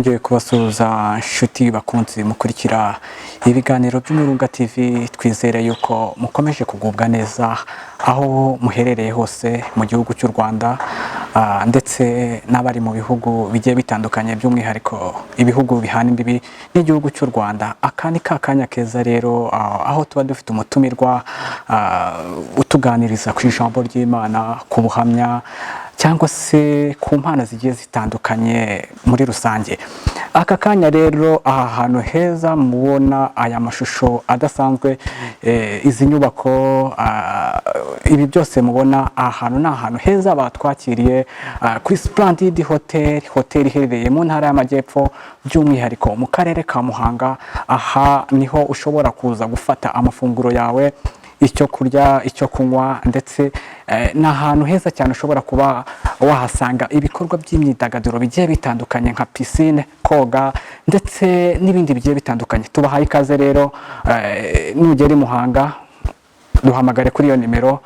twongeye kubasuhuza inshuti bakunzi mukurikira ibiganiro by'Umurunga TV. Twizere yuko mukomeje kugubwa neza aho muherereye hose mu gihugu cy'u Rwanda ndetse n'abari mu bihugu bigiye bitandukanye, by'umwihariko ibihugu bihana imbibi n'igihugu cy'u Rwanda. Akani kakanya keza rero aho tuba dufite umutumirwa utuganiriza ku ijambo ry'Imana, ku buhamya cyangwa se ku mpano zigiye zitandukanye muri rusange. Aka kanya rero aha hantu heza mubona aya mashusho adasanzwe, izi nyubako, ibi byose mubona aha hantu ni ahantu heza batwakiriye kuri Splendid Hotel iherereye mu ntara y'Amajyepfo, by'umwihariko mu karere ka Muhanga. Aha niho ushobora kuza gufata amafunguro yawe, icyo kurya, icyo kunywa, ndetse ni ahantu heza cyane ushobora kuba wahasanga ibikorwa by'imyidagaduro bigiye bitandukanye nka pisine, koga ndetse n'ibindi bigiye bitandukanye. Tubahaye ikaze rero, nugera i Muhanga duhamagare kuri iyo nimero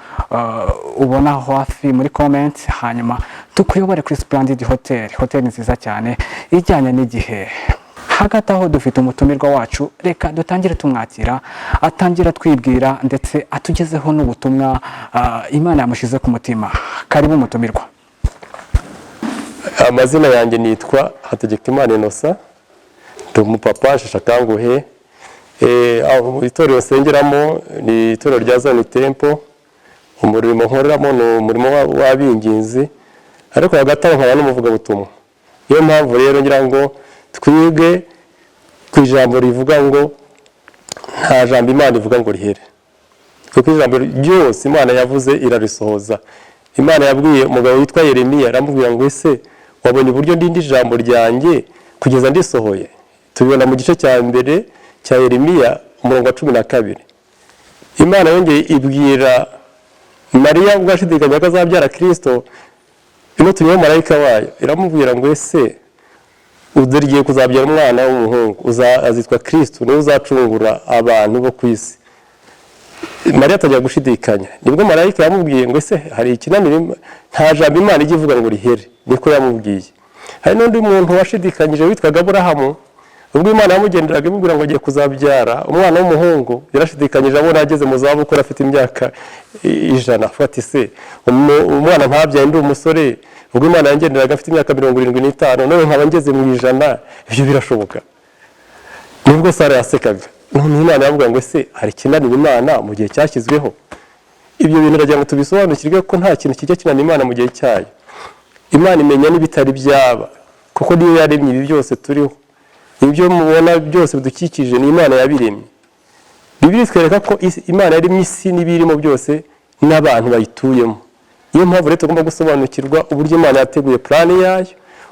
ubona hafi muri comment, hanyuma tukuyobore kuri Splendid Hotel nziza cyane ijyanye n'igihe. Hagati aho dufite umutumirwa wacu, reka dutangire tumwakira, atangira twibwira ndetse atugezeho n'ubutumwa Imana yamushize ku mutima. Karibu umutumirwa. Amazina yanjye nitwa Hategekimana Innocent, ndi umupapa shashakanguhe. Itorero nsengeramo ni itorero rya Zion Temple. Umurimo nkoreramo ni umurimo w'abinginzi, ariko hagati aho nkaba n'umuvugabutumwa. Niyo mpamvu rero ngira ngo twige ku ijambo rivuga ngo nta jambo Imana ivuga ngo rihere, kuko ijambo ryose Imana yavuze irarisohoza. Imana yabwiye umugabo witwa Yeremiya, aramubwira ngo ese wabonye uburyo ndindi ijambo ryanjye kugeza ndisohoye? Tubibona mu gice cya mbere cya Yeremiya umurongo wa 12. Imana yongeye ibwira Mariya ubwo ashidikanya ko azabyara Kristo, imutumyeho marayika wayo, iramubwira ngo ese udarigiye kuzabyara umwana w'umuhungu, azitwa Kristo, niwe uzacungura abantu bo ku isi. Mariya atajya gushidikanya. Nibwo marayika yamubwiye ngo ese hari ikinanira, nta jambo Imana ijya ivuga ngo rihere, niko yamubwiye. Hari n'undi muntu washidikanyije witwaga Aburahamu, ubwo Imana yamugenderaga imubwira ngo agiye kuzabyara umwana w'umuhungu, yarashidikanyije abona ageze mu zabukuru afite imyaka 100. Afata se umwana ntabyaye ndi umusore, ubwo Imana yangenderaga afite imyaka 75, none nkaba ngeze mu 100, ibyo birashoboka? Nibwo Sara yasekaga. None Imana yavuga ngo ese hari kinanira Imana mu gihe cyashyizweho? Ibyo bintu ndagira ngo tubisobanukirwe ko nta kintu kijya kinanira Imana mu gihe cyayo. Imana imenya n'ibitari byaba, kuko niyo yaremye ibi byose turiho. Ibyo mubona byose bidukikije ni Imana yabiremye. Bibiliya itwereka ko Imana yaremye isi n'ibirimo byose n'abantu bayituyemo. Niyo mpamvu rero tugomba gusobanukirwa uburyo Imana yateguye plan yayo,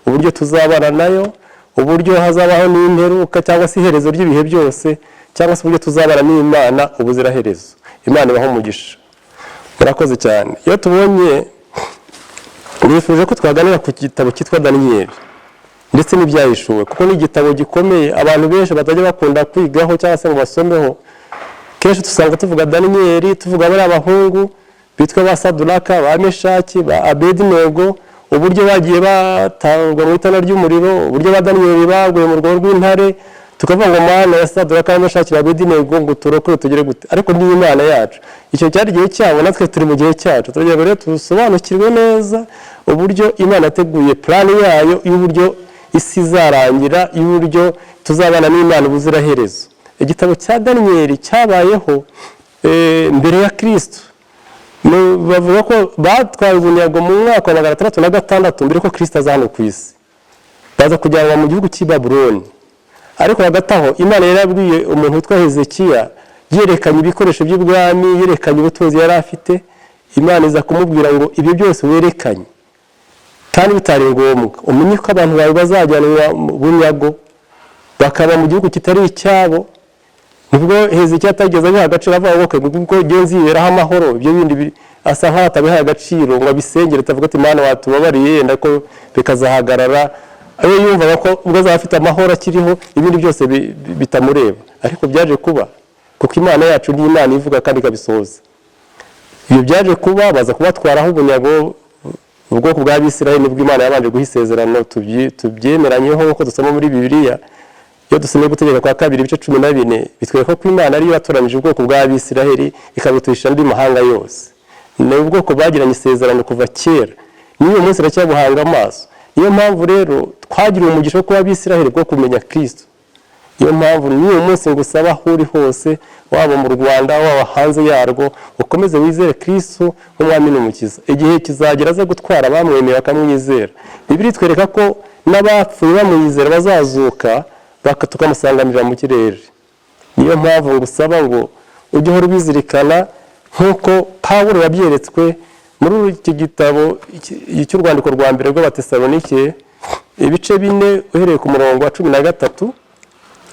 uburyo tuzabana nayo, uburyo hazabaho n'imperuka cyangwa se iherezo ry'ibihe byose, cyangwa se uburyo tuzabana n'Imana ubuziraherezo. Imana ibaho umugisha. Murakoze cyane. Iyo tubonye, nifuje ko twaganira ku gitabo cyitwa Daniyeli ndetse n'Ibyahishuwe, kuko ni igitabo gikomeye abantu benshi batajya bakunda kwigaho cyangwa se ngo basomeho. Kenshi tusanga tuvuga Daniyeli, tuvuga bari abahungu bitwa ba Saduraka, ba Meshaki, ba Abedinego, uburyo bagiye batangwa mu itana ry'umuriro, uburyo ba Daniyeli baguye mu rwobo rw'intare, tukavuga ngo Mana ya Saduraka, Meshaki, Abedinego ngo turokore tugere gute? Ariko ni Imana yacu. Icyo cyari igihe cyabo, natwe turi mu gihe cyacu. Turagira rero tusobanukirwe neza uburyo Imana yateguye plan yayo, y'uburyo isi izarangira, y'uburyo tuzabana n'Imana ubuziraherezo. Igitabo cya Daniyeli cyabayeho mbere ya Kristo. Bavuga ko batwaye ubunyago mu mwaka wa 606 mbere ko Kristo aza hano ku isi, baza kujyanwa mu gihugu cy'i Babuloni. Ariko hagati aho Imana yarabwiye umuntu witwa Hezekiya, yerekanye ibikoresho by'ubwami, yerekanye ubutunzi yari afite. Imana iza kumubwira ngo ibyo byose werekanye kandi bitari ngombwa, umenye ko abantu bawe bazajyanwa mu bunyago bakaba mu gihugu kitari icyabo. Nubwo Hezekiya atageze abiha agaciro, avuga ngo kuko genzi yeraho amahoro, ibyo bindi asa nkaho atabiha agaciro ngo abisengere, atavuga ati Imana watubabariye yenda ko bikazahagarara. Ayo yumvaga ko ubwo azafite amahoro akiriho, ibindi byose bitamureba. Ariko byaje kuba, kuko Imana yacu ni Imana ivuga kandi ikabisohoza. Iyo byaje kuba, baza kubatwaraho ubunyago ubwoko bwa Bisirayeli nibwo Imana yabanje guha isezerano tubyemeranyeho nk'uko dusoma muri Bibiliya. Iyo dusomye Gutegeka kwa 2 ibice 14 bitwereka ko Imana ariyo yatoranyije ubwoko bwa Bisirayeli ikabuturisha andi mahanga yose. Ni ubwoko bagiranye isezerano kuva kera, niyo munsi racyabuhanga amaso. Iyo mpamvu rero twagiriye umugisha wo kuba Bisirayeli bwo kumenya Kristo. Iyo mpamvu niyo munsi ngusaba aho uri hose, waba mu Rwanda waba hanze yarwo, ukomeze wizere Kristo nk'umwami n'umukiza. Igihe kizagera aza gutwara abamwemera bakamwizera. Bibiliya itwereka ko n'abapfuye bamwizera bazazuka tukamusanganira mu kirere. Niyo mpamvu ngusaba ngo ujye uhora ubizirikana nk'uko Pawulo yabyeretswe muri iki gitabo cy'urwandiko rwa mbere rw'Abatesalonike ibice 4 uhereye ku murongo wa 13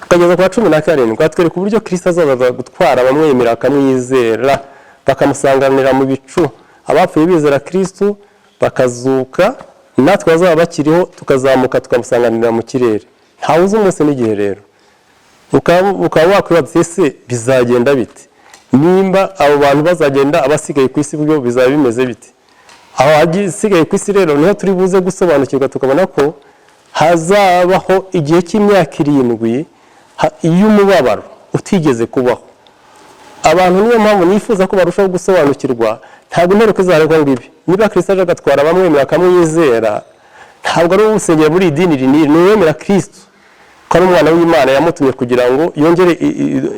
ukageza ku wa 17 twatwereka uburyo Kristo azaza gutwara abamwemera bakamwizera bakamusanganira mu bicu. Abapfuye bizera Kristo bakazuka, natwe bazaba bakiriho tukazamuka tukamusanganira mu kirere. Ntawe uzi umunsi n'igihe rero. Ukaba wakwibaza ese bizagenda bite? Nimba abo bantu bazagenda abasigaye ku isi bwo bizaba bimeze bite? Aho hasigaye ku isi rero niho turi buze gusobanukirwa tukabona ko hazabaho igihe cy'imyaka 7 y'umubabaro utigeze kubaho. Abantu niyo mpamvu nifuza ko barushaho gusobanukirwa, ntabwo imperuka izarengwa ngo ibi. Niba Kristo aje agatwara abamwemera akamwizera, ntabwo ari usengera muri idini rinini, ni uwemera Kristo ko ari umwana w'Imana yamutumye kugira ngo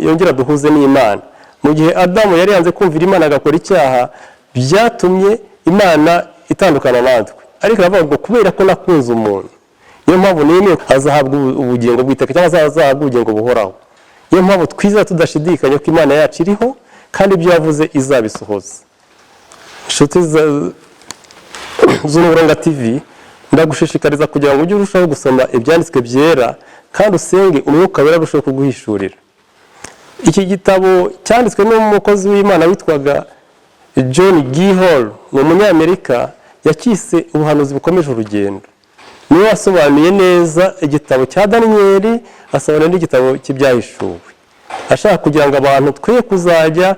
yongere duhuze n'Imana. Mu gihe Adamu yari yanze kumvira Imana agakora icyaha, byatumye Imana itandukana natwe. Ariko aravuga ngo kubera ko nakunze umuntu, niyo mpamvu nemeye azahabwa ubugingo bw'iteka cyangwa azahabwa ubugingo buhoraho. Niyo mpamvu twizera tudashidikanya ko Imana yacu iriho kandi ibyo yavuze izabisohoza. Inshuti z'Urugendo TV, ndagushishikariza kugira ngo ujye urushaho gusoma ibyanditswe byera kandi usenge umwuka wera urushaho kuguhishurira. Iki gitabo cyanditswe n'umukozi w'Imana witwaga John G. Hall, ni umunyamerika, yakise Ubuhanuzi Bukomeje Urugendo. Niwe wasobanuye neza igitabo cya Daniyeli, asobanura n'igitabo cy'Ibyahishuwe. Ashaka kugira ngo abantu twe kuzajya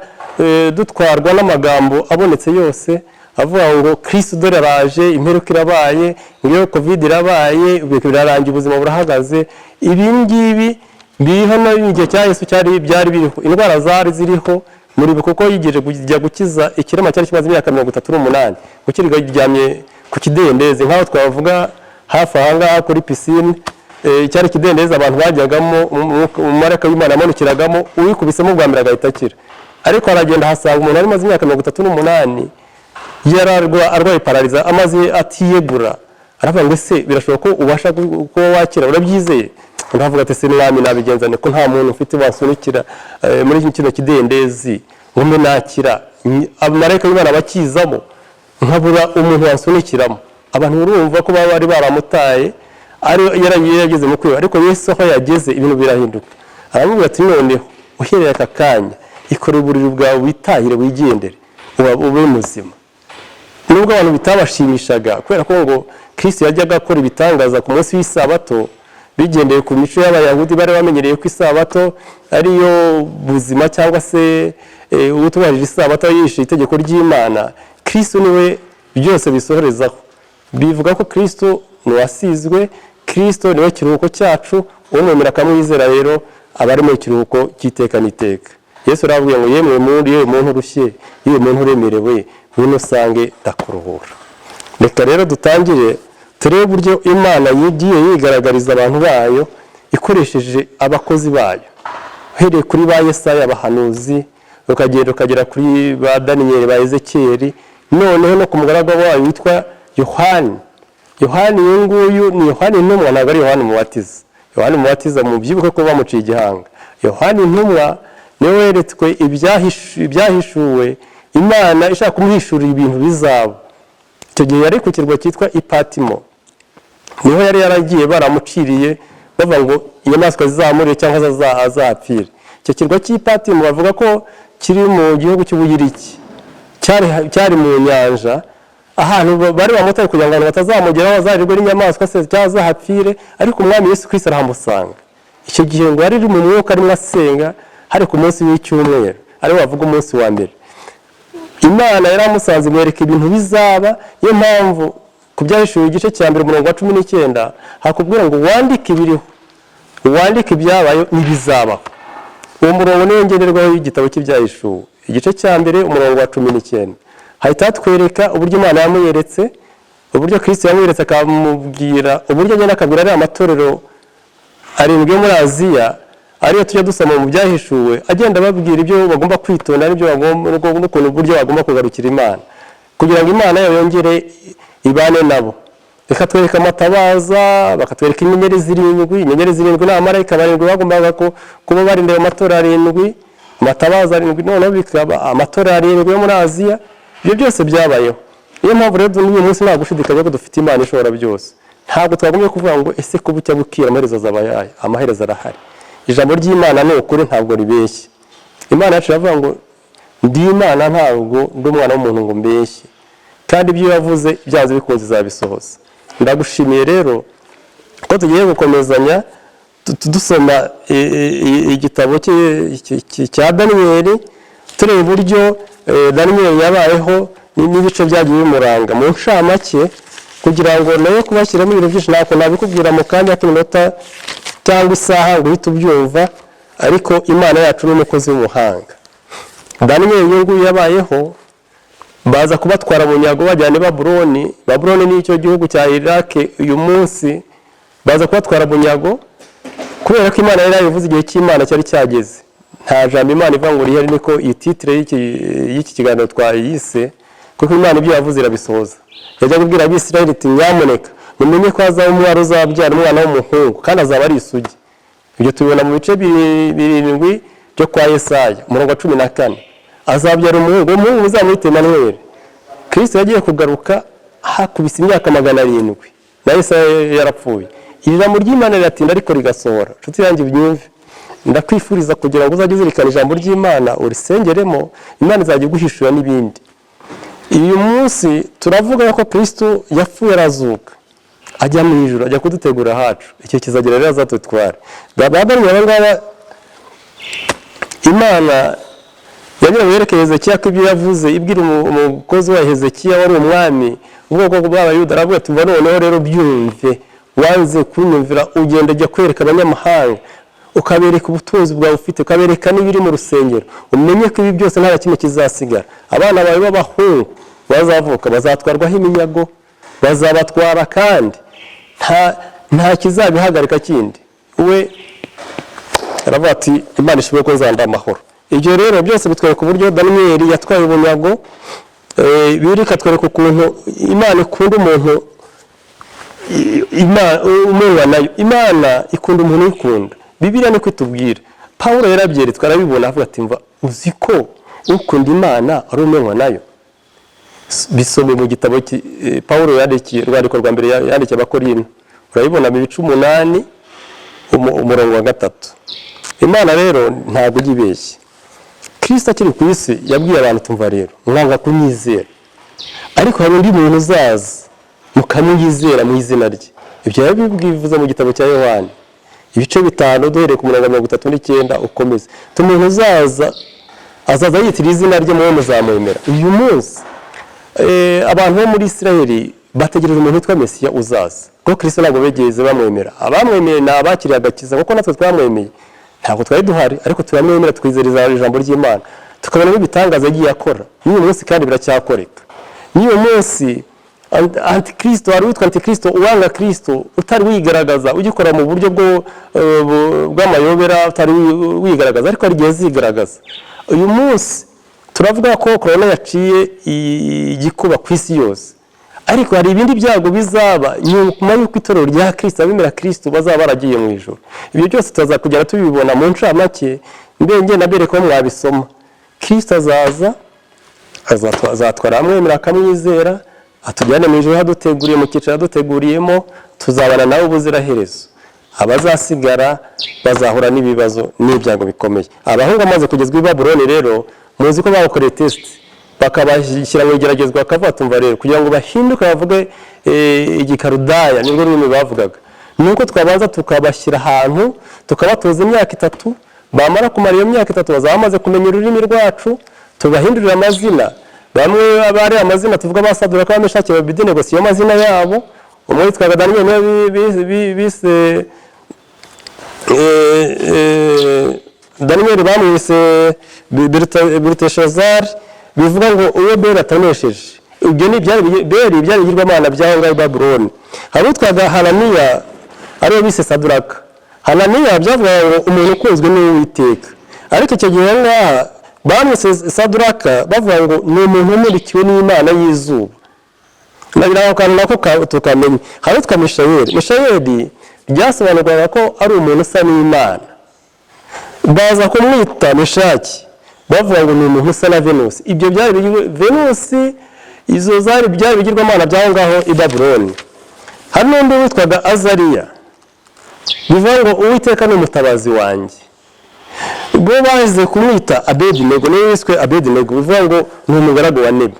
dutwarwa n'amagambo abonetse yose avuga ngo Kristo dore araje, imperuka irabaye, ngiyo Covid irabaye, birarangiye, ubuzima burahagaze. Ibi ngibi biriho n'igihe cya Yesu byari biriho, indwara zari ziriho muri kuko yigeje kujya gukiza ikirema cyari kimaze imyaka 38 gukiriga ryamye ku kidendeze, nkaho twavuga hafi ahanga kuri piscine. Cyari kidendeze abantu bajyagamo, umareka w'Imana amanukiragamo, uyikubisemo bwa mbere agahita akira. Ariko aragenda hasanga umuntu ari maze imyaka 38 arwaye parariza, amaze atiyegura. Aravuga ngo ese birashoboka ko ubasha kuba wakira, urabyizeye? Ndavuga ati se mwami nabigenzane ko nta muntu ufite wasunikira muri kino kidendezi ngo nakira. Abamarayika w'Imana bakizamo nkabura umuntu wasunikiramo. Abantu urumva ko bari baramutaye, ari yarageze mu kwiba. Ariko Yesu aho yageze ibintu birahinduka. Aravuga ati noneho uhereye aka kanya ikore uburiri bwawe witahire wigendere ube muzima. Nubwo abantu bitabashimishaga kubera ko ngo Kristo yajyaga akora ibitangaza ku munsi w'isabato bigendeye ku mico y'Abayahudi bari bamenyereye ko isabato ariyo buzima cyangwa se ubutubahirije isabato yishe itegeko ry'Imana, Kristo niwe byose bisohorezaho. Bivuga ko Kristo ni wasizwe, Kristo niwe kiruhuko cyacu, umwemera akamwizera rero abari mu kiruhuko cy'iteka n'iteka. Yesu aravuga ngo yemwe muntu urushye, yewe muntu uremerewe, ngwino usange ndakuruhura. Reka rero dutangire turebe uburyo Imana yigiye yigaragariza abantu bayo ikoresheje abakozi bayo. Uhereye kuri ba Yesaya abahanuzi, ukagera kuri ba Daniyeli, ba Ezekiyeli, noneho no ku mugaragu wayo witwa Yohani. Yohani nguyu ni Yohani intumwa, ntabwo ari Yohani Umubatiza. Yohani Umubatiza mu byibuke ko bamuciye igihanga. Yohani intumwa niwe weretswe ibyahishuwe, Imana ishaka kumuhishurira ibintu bizaba. Icyo gihe yari ku kirwa cyitwa Ipatimo, niho yari yaragiye baramuciriye bavuga ngo inyamaswa zizamure cyangwa azapfire. Icyo kirwa cy'Ipatimo bavuga ko kiri mu gihugu cy'Ubugiriki, cyari mu nyanja, ahantu bari bamutaye kugira ngo batazamugeraho azarirwe n'inyamaswa se cyangwa azahapfire. Ariko umwami Yesu Kristo arahamusanga. Icyo gihe ngo yari mu mwuka arimo asenga, hari ku munsi w'icyumweru, ari bavuga umunsi wa mbere. Imana yaramusanze imwereka ibintu bizaba. Iyo mpamvu ku Byahishuwe igice cya mbere umurongo wa 19 hakubwira ngo wandike ibiriho, wandike ibyabayo n'ibizabaho. Uwo murongo niwo ngenderwaho w'igitabo cy'Ibyahishuwe igice cya mbere umurongo wa 19. Hahita hatwereka uburyo Imana yamuyeretse, uburyo Kristo yamuyeretse akamubwira, uburyo agenda akabwira ari amatorero arindwi yo muri Aziya, ariyo tujya dusoma mu Byahishuwe, agenda babwira ibyo bagomba kwitonda n'ibyo bagomba n'ukuntu uburyo bagomba kugarukira Imana kugira ngo Imana yongere ibane nabo. Bakatwereka amatabaza, bakatwereka inyenyeri zirindwi ni abamarayika barindwi bagombaga kuba barinda ayo matora arindwi, amatabaza arindwi, noneho bikaba amatora arindwi yo muri Aziya. Ibyo byose byabayeho. Niyo mpamvu rero n'uyu munsi nta gushidikanya ko dufite Imana ishobora byose. Ntabwo twagomye kuvuga ngo ese ko bucya bukira amaherezo azabayaye. Amaherezo arahari. Ijambo ry'Imana ni ukuri, ntabwo ribeshye. Imana yacu yavuga ngo ndi Imana, ntabwo ndi umwana w'umuntu ngo mbeshye, kandi ibyo yavuze byaze bikunze izabisohoza. Ndagushimiye rero ko tugiye gukomezanya dusoma igitabo cya Daniyeli, tureba uburyo Daniyeli yabayeho n'ibice byagiye bimuranga mu ncamake, kugira ngo nawe kubashyiramo ibintu byinshi ntabwo nabikubwira mu kanya k'iminota cyangwa isaha ngo uhite ubyumva, ariko Imana yacu ni umukozi w'umuhanga. Daniyeli nguyu yabayeho, baza kubatwara bunyago bajyana i Babuloni. Babuloni ni icyo gihugu cya Iraq uyu munsi. Baza kubatwara bunyago kubera ko Imana yari yabivuze igihe cy'Imana cyari cyageze. Nta jambo Imana ivuga ngo rihari, niko iyi titre y'iki kiganiro twayise, kuko Imana ibyo yavuze irabisohoza. Yajya kubwira Abisirayeli iti nyamuneka mumenye ko hazaba umwana uzabyara umwana w'umuhungu kandi azaba ari isugi. Ibyo tubibona mu bice 7 byo kwa Yesaya umurongo wa 14. Azabyara umuhungu muzamwite Emmanuel. Kristo yagiye kugaruka hakubise imyaka 700 na Yesaya yarapfuye. Iri jambo ry'Imana riratinda ariko rigasohora. Nshuti yanjye byumve, ndakwifuriza kugira ngo uzajye uzirikana ijambo ry'Imana urisengeremo, Imana izajya iguhishura n'ibindi. Uyu munsi turavuga ko Kristo yapfuye arazuka ajya mu ijuru, ajya kudutegura hacu. Icyo kizagera rero azatutwara. Bababonye abangaba Imana yagira ngo Hezekiya ko ibyo yavuze, ibwira umukozi wa Hezekiya wari umwami ubwoko bw'Abayuda, aravuga ati mva noneho rero byumve, wanze kunyumvira ugenda ajya kwereka abanyamahanga, ukabereka ubutunzi bwawe ufite, ukabereka n'ibiri mu rusengero, umenye ko ibi byose nta kimwe kizasigara. Abana bawe b'abahungu bazavuka bazatwarwaho iminyago, bazabatwara kandi nta kizabihagarika kindi. We aravuga ati Imana ishobora ko nzanda amahoro. Ibyo rero byose bitwereka uburyo Daniyeli yatwaye ubunyago, birika twereka ukuntu Imana ikunda umuntu, umunwa nayo. Imana ikunda umuntu uyikunda. Bibiliya niko itubwira. Pawulo yarabyeretse arabibona, avuga ati mva uzi ko ukunda Imana ari umunwa nayo. Bisome mu gitabo Pawulo yandikiye urwandiko rwa mbere yandikiye Abakorinto, urabibona mu bice 8 umurongo wa 3. Imana rero ntabwo ugibeshye. Kristo akiri ku isi yabwiye abantu tumva rero mwanga kunyizera, ariko hari undi muntu uzaza mukamwizera mu izina rye. Ibyo yabibwivuze mu gitabo cya Yohana ibice 5 duhereye ku murongo wa 39 ukomeze. Tumuntu azaza yitira izina rye mu muzamwemera. Uyu munsi abantu bo muri Isiraheli bategereje umuntu witwa Mesiya uzaza, kuko Kristo ntabwo begeze bamwemera. Abamwemeye ni abakiriye agakiza, kuko natwe twamwemeye ntabwo twari duhari, ariko turamwemera, twizera ijambo ry'Imana, tukabona n'ibitangaza agiye akora. N'uyu munsi kandi biracyakoreka. N'uyu munsi Antikristo, wari witwa Antikristo, uwanga Kristo, utari wigaragaza, ugikora mu buryo bw'amayobera, utari wigaragaza, ariko hari igihe zigaragaza. Uyu munsi turavuga ko corona yaciye igikuba ku isi yose, ariko hari ibindi byago bizaba nyuma y'uko itorero rya Kristo, abemera Kristo bazaba baragiye mu ijuru. Ibyo byose tuzakugera tubibona mu ncamake, mbenge nabere ko mwabisoma. Kristo azatwara amwemera akamwizera, atujyane mu ijuru haduteguriye, mu cyiciro haduteguriyemo, tuzabana nawe ubuziraherezo. Abazasigara bazahura n'ibibazo n'ibyago bikomeye. Abahungu amaze kugezwa i Babuloni rero, muzi ko bakoreye test, bakabashyira mu igeragezwa, bakavuga tumva rero kugira ngo bahinduke bavuge igikarudaya, nibwo rurimi bavugaga. Nuko twabanza tukabashyira ahantu, tukabatoza imyaka 3, bamara kumara iyo myaka 3 bazaba bamaze kumenya ururimi rwacu, tubahindurira amazina, bamwe bari amazina tuvuga basadura ko bameshake Abedenego siyo amazina yabo. Umwe yitwaga Daniel bise Daniel bamwise Belteshazzar, bivuga ngo uwo Beri atanesheje. Ibyo ni Beri byari bigirwamana byaho ngaho Babuloni. Hari utwaga Hananiya ariwe bise Saduraka. Hananiya byavuga ngo umuntu ukunzwe n'Uwiteka, ariko icyo gihe ngaha bamwise Saduraka bavuga ngo ni umuntu umurikiwe n'Imana y'izuba. Nagira ngo kandi nako tukamenye. Hari utwa Mishayeli. Mishayeli byasobanurwaga ko ari umuntu usa n'Imana, baza kumwita Meshaki bavuga ngo ni umuntu usa na Venusi. Ibyo byari Venusi, izo zari byari bigirwamana byaho ngaho i Babuloni. Hari n'undi witwaga Azariya, bivuga ngo Uwiteka ni umutabazi wanjye. Bo baze kumwita Abedenego, niwe wiswe Abedenego, bivuga ngo ni umugaragu wa Nebi.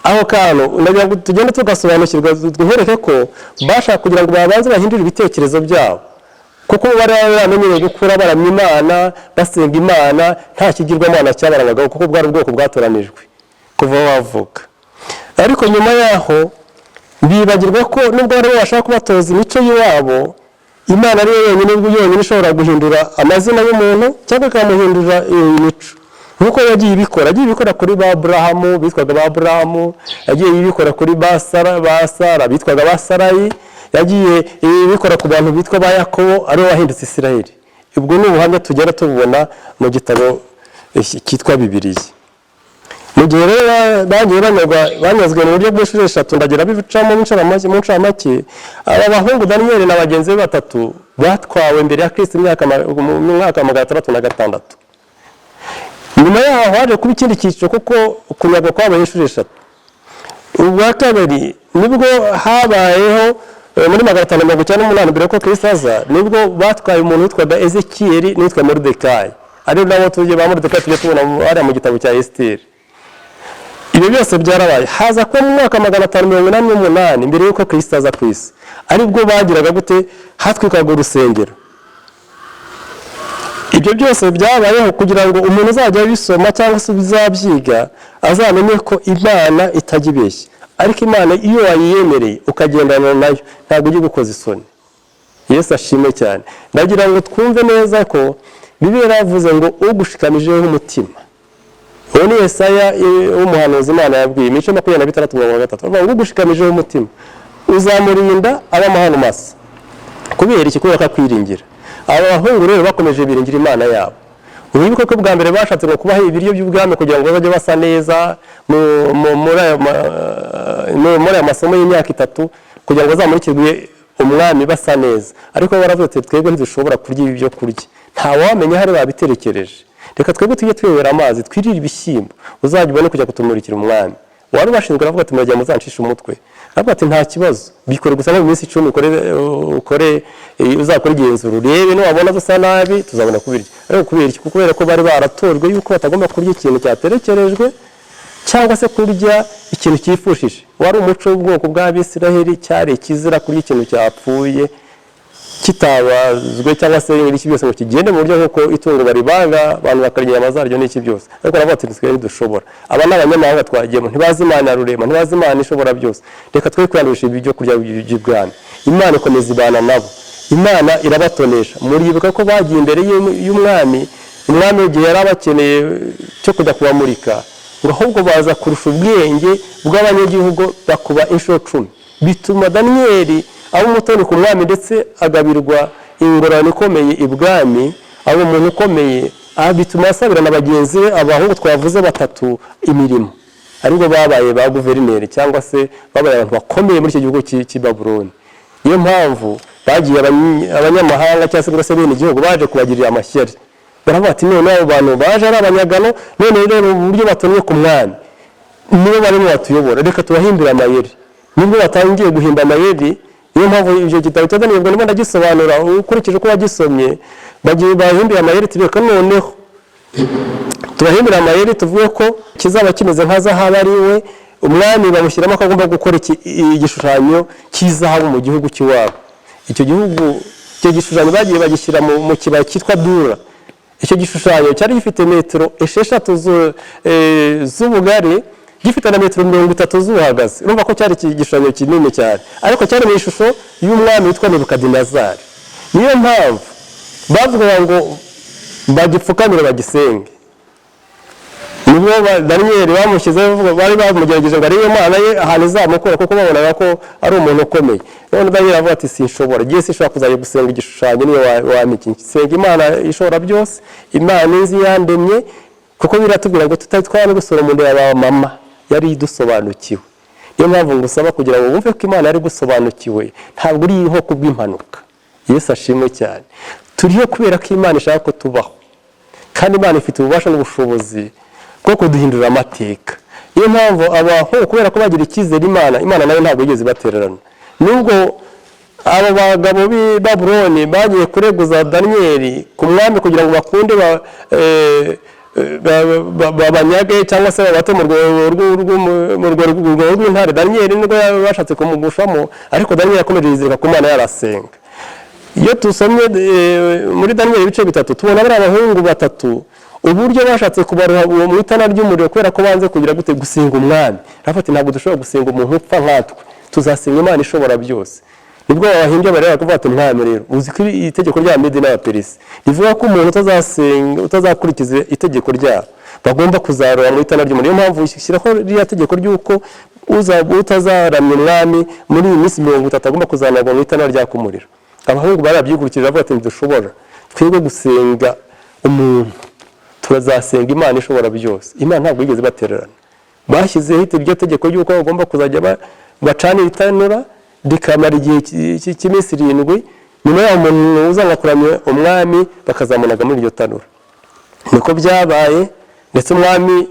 Aho kantu nagira ngo tugende tugasobanukirwa duhereke ko bashaka kugira ngo babanze bahindure ibitekerezo byabo, kuko bari baramenyereye gukura baramya Imana, basenga Imana, nta kigirwamana cyabarangagaho, kuko bwari ubwoko bwatoranijwe kuva bavuka. Ariko nyuma yaho bibagirwa ko nubwo bari bashaka kubatoza imico y'iwabo, Imana ariyo yonyine ishobora guhindura amazina y'umuntu cyangwa ikamuhindura imico. Nkuko yagiye ibikora kuri Aburahamu, bitwaga Aburahamu, yagiye ibikora kuri Sara bitwaga Sarayi, yagiye ibikora ku bantu bitwa ba Yakobo aribo wahindutse Isiraheli. Ubwo ni ubuhamya tugera tububona mu gitabo cyitwa Bibiliya. Mu gihe rero bagiye banyazwe mu buryo bw'inshuro eshatu, ndagira bicamo mu ncamake, aba bahungu Daniel na bagenzi be batatu batwawe imbere ya Kristo mu mwaka wa 606. Nyuma yaho haje kuba ikindi cyiciro, kuko kunyagwa kwabaye inshuro eshatu. Ubwa kabiri nibwo habayeho muri 598 mbere ko Kristo aza, nibwo batwaye umuntu witwaga Ezekiyeli n'uwitwa Moridekayi, ari nabo tujye ba Moridekayi tujye tubona ari mu gitabo cya Esiteri. Ibyo byose byarabaye. Haza ko mu mwaka 588 mbere yuko Kristo aza ku isi, aribwo bagiraga gute hatwikaga urusengero. Ibyo byose byabayeho kugira ngo umuntu uzajya bisoma cyangwa se bizabyiga azamenye ko Imana itajya ibeshya. Ariko Imana iyo wayiyemereye ukagendana nayo ntabwo ugiye gukoza isoni. Yesu ashimwe cyane. Ndagira ngo twumve neza ko Bibiliya yavuze ngo ugushikamijeho umutima. Uwo ni Yesaya w'umuhanuzi Imana yabwiye imico 26:3. Avuga ngo ugushikamijeho umutima uzamurinda abamahano masa. Kubera iki? Kubera ko akwiringira. Aba bahungu rero bakomeje biringira Imana yabo. Wibuke ko bwa mbere bashatse ngo kubaha ibiryo by'ubwami kugira ngo bazajye basa neza muri aya masomo y'imyaka 3 kugira ngo bazamurikirwe umwami basa neza. Ariko baravuze twebwe ntidushobora kurya ibi byo kurya, nta wamenya hari babiterekereje. Reka twebwe tujye twewera amazi, twirira ibishyimbo, uzajya ubone kujya kutumurikira umwami. Wari bashinzwe aravuga ati murajya muzancisha umutwe. Aravuga ati nta kibazo, bikore gusa mu minsi 10 uzakora igenzuro, urebe no wabona dusa nabi tuzabona kubirya. Ariko kubera iki? Kubera ko bari baratorwe yuko batagomba kurya ikintu cyaterekerejwe cyangwa se kurya ikintu cyifushije. Wari umuco w'ubwoko bw'Abisiraheli, cyari kizira kurya ikintu cyapfuye kitabazwe cyangwa se iki byose ngo kigende mu buryo nk'uko itungo baribaga abantu bakarya amazaryo n'iki byose. Ariko aravuga ati twebwe dushobora. Aba n'abanyamahanga twagiyemo ntibazi Imana rurema, ntibazi Imana ishobora byose. Reka twe kwandusha ibyo kurya by'ibwami. Imana ikomeza ibana nabo, Imana irabatonesha. Muribuka ko bagiye imbere y'umwami, umwami igihe yarabakeneye cyo kujya kubamurika, ngo ahubwo baza kurusha ubwenge bw'abanyagihugu bakuba inshuro 10. Bituma Daniel abo umutoni ku mwami ndetse agabirwa ingorane ikomeye ibwami, abo umuntu ukomeye bituma asabira na bagenzi be abahungu twavuze batatu imirimo, ariko babaye ba guverineri cyangwa se babaye abantu bakomeye muri icyo gihugu cy'i Babuloni. Niyo mpamvu bagiye abanyamahanga cyangwa se bene igihugu baje kubagirira amashyari. Baravuga ati none abo bantu baje ari abanyagano, none rero uburyo batonye ku mwami nibo barimo batuyobora, reka tubahindura amayeri. Nibwo batangiye guhimba amayeri. Niyo mpamvu ibyo gitabo cya Daniel ndimo ndagisobanura, ukurikije ko wagisomye bagiye bahimbiye amayeri. Tubeka noneho tubahindura amayeri, tuvuye ko kizaba kimeze nka zahabu, ari we umwami bamushyiramo ko agomba gukora igishushanyo cy'izahabu mu gihugu cy'iwabo. Icyo gihugu, icyo gishushanyo bagiye bagishyira mu kibaya cyitwa Dura. Icyo gishushanyo cyari gifite metero 6 z'ubugari gifite na metero 30 zuhagaze. Urumva ko cyari igishushanyo kinini cyane, ariko cyari mu ishusho y'umwami witwa Nebukadinezari. Niyo mpamvu bavuga ngo bagipfukamire bagisenge. Nibwo Daniel bamushyizeho, bari bamugerageje ngo ariyo mana ye ahantu izamukura, kuko babonaga ko ari umuntu ukomeye. None Daniel avuga ati sinshobora, giye sinshobora kuzajya gusenga igishushanyo niyo wamiki. Senga Imana ishobora byose, Imana izi yandemye, kuko biratubwira ngo tutatwara gusora umuntu yaba mama yari idusobanukiwe. Niyo mpamvu ngusaba kugira ngo wumve ko Imana ari gusobanukiwe, ntabwo uriho kubw'impanuka. Yesu ashimwe cyane. Turiho kubera ko Imana ishaka ko tubaho, kandi Imana ifite ububasha n'ubushobozi bwo kuduhindura amateka. Niyo mpamvu abantu kubera ko bagira icyizere Imana nayo ntabwo yigeze batererana. Nubwo abo bagabo b'i Babuloni bagiye kureguza Daniel ku mwami kugira ngo bakunde babanyage cyangwa se babate mu rwego rw'intare, Daniel nibwo bashatse kumugushamo, ariko Daniel yakomeje yizera ku Mana yarasenga. Iyo tusomye muri Daniel ibice 3 tubona bari abahungu 3 uburyo bashatse kubaruha mu itana ry'umuriro kubera ko banze kugira gute gusenga umwami. Rafati ntabwo dushobora gusenga umuntu upfa nkatwe, tuzasenga Imana ishobora byose. Nibwo abahimbye bareba kuvuga ati mwami rero uzi ko itegeko rya Medi n'Abaperisi rivuga ko umuntu utazasenga utazakurikiza itegeko ryabo bagomba kuzaroha mu itana ry'umuriro. Niyo mpamvu ishyiraho rya tegeko ry'uko utazaramya umwami muri iyi minsi 30 agomba kuzanagwa mu itana rya kumuriro. Abahungu barabyigurukije bavuga ati dushobora twebwe gusenga umuntu, turazasenga Imana ishobora byose. Imana ntabwo yigeze batererana. Bashyizeho iryo tegeko ry'uko bagomba kuzajya bacana itanura rikamara igihe cy'iminsi 7, nyuma y'aho umuntu uzanakuramya umwami bakazamunaga muri iryo tanura. Niko byabaye, ndetse umwami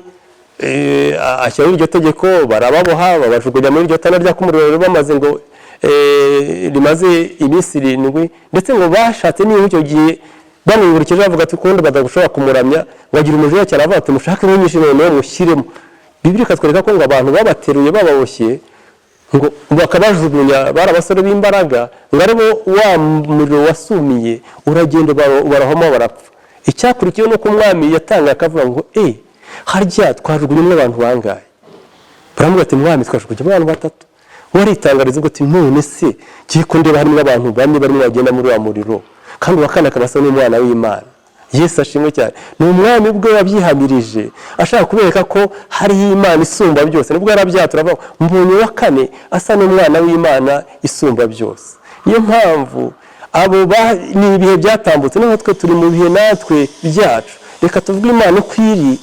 ashyiraho iryo tegeko, barababoha babajugunya muri iryo tanura rya kumuriro bamaze ngo rimaze iminsi 7, ndetse ngo bashatse niyo icyo gihe bamwungurikije bavuga ati kundi badagushobora kumuramya, bagira umujura cyane avuga ati mushake n'nyinshi none mushyiremo. Bibiliya ikatwereka ko ngo abantu babateruye bababoshye ngo bakabajugunya barabasore b'imbaraga, ngo aribo wa muriro wasumiye uragenda barahoma barapfa. Icyakurikiye no ku mwami yatanga akavuga ngo harya twajugunyemo abantu bangaye. Baramuga ati mwami twajugunyemo abantu 3. Waritangariza ngo ati none se kiko ndeba harimo abantu bane barimo bagenda muri wa muriro, kandi wakana kabasa n'umwana w'Imana. Yesu ashimwe cyane. Ni umwami bwe wabyihamirije ashaka kubereka ko hari Imana isumba byose. Nibwo yarabyatura avuga mbonye wa kane asa n'umwana w'Imana isumba byose. Niyo mpamvu abo ni ibihe byatambutse, natwe turi mu bihe natwe byacu. Reka tuvuge Imana ukwiri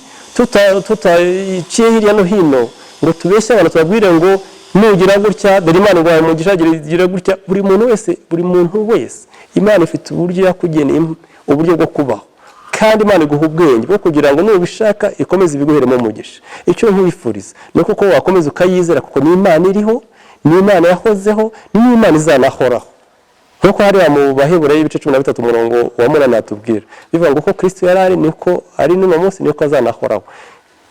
tutaciye hirya no hino ngo tubeshye abantu tubabwire ngo nugira gutya dore Imana ngo umugisha gira gutya. Buri muntu wese Imana ifite uburyo yakugeneye uburyo bwo kubaho, kandi Imana iguha ubwenge bwo kugira ngo nubishaka ikomeze ibiguheremo umugisha. Icyo nkwifuriza ni ko wakomeza ukayizera, kuko ni Imana iriho, ni Imana yahozeho, ni Imana izanahoraho. Nkuko hari mu Baheburayo ibice 13 umurongo wa 8 atubwira bivuga ngo ko Kristo yarari niko ari n'uno munsi niko azanahoraho.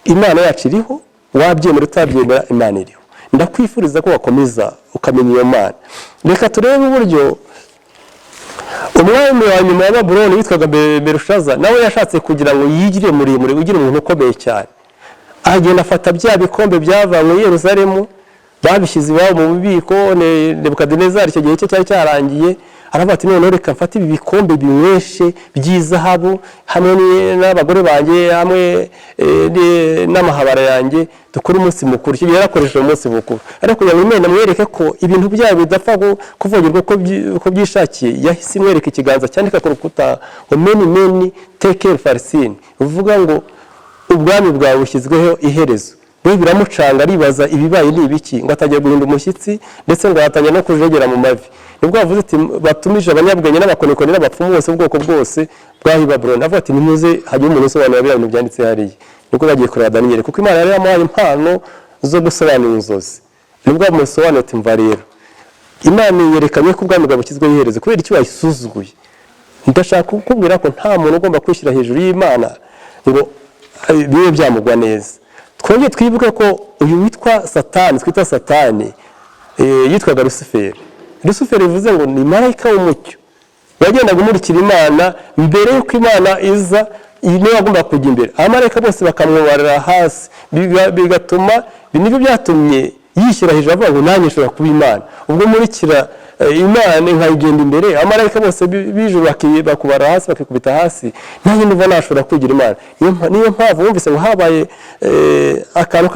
Imana yacu iriho, wabyemera utabyemera Imana iriho. Ndakwifuriza ko wakomeza ukamenya iyo Mana. Reka turebe uburyo umwami wa nyuma wa Babuloni witwaga Berushaza nawe yashatse kugira ngo yigire muri ugire umuntu ukomeye cyane. Agenda afata bya bikombe byavanywe i Yerusalemu babishyize iwabo mu bubiko. Nebukadinezari icyo gihe cye cyari cyarangiye, aravuga ati none reka mfate ibi bikombe binyweshe by'izahabu hamwe n'abagore banjye hamwe n'amahabara yanjye dukora umunsi mukuru. Icyo gihe yarakoresheje umunsi mukuru, ariko kugira ngo Imana mwereke ko ibintu byabo bidapfa kuvogerwa uko byishakiye, yahise imwereka ikiganza cyandika ku rukuta ngo meni tekel farsin, uvuga ngo ubwami bwawe bushyizweho iherezo. We biramucanga aribaza ibibaye ni ibiki, ngo atagiye guhinda umushyitsi ndetse ngo atangiye no kujegera mu mavi. Nibwo bavuze ati batumije abanyabwenge n'abakonikoni n'abapfumu bose ubwoko bwose bwahi Babuloni. Avuga ati nimuze hajye umuntu usobanura bya bintu byanditse hariya. Nibwo bagiye kureba Daniel, kuko Imana yari yamuhaye impano zo gusobanura inzozi. Nibwo bamusobanura ati mva rero Imana yerekanye ko ubwami bwabukizweho iherezo kubera icyo bayisuzuguye. Ndashaka kukubwira ko nta muntu ugomba kwishyira hejuru y'Imana ngo bibe byamugwa neza. Twongeye twibuke ko uyu witwa Satani, twita Satani, yitwaga Luciferi. Luciferi bivuze ngo ni marayika w'umucyo, yagendaga umurikira Imana mbere y'uko Imana iza niwe agomba kujya imbere. Abamarayika bose bakamwubarira hasi, bigatuma nibyo byatumye yishyira hejuru avuga ngo nanjye nshobora kuba Imana. Ubwo murikira Imana nkayigenda imbere, abamarayika bose bijuru bakubara hasi bakikubita hasi, nanjye numva nashobora kwigira Imana. Niyo mpamvu wumvise ngo habaye akantu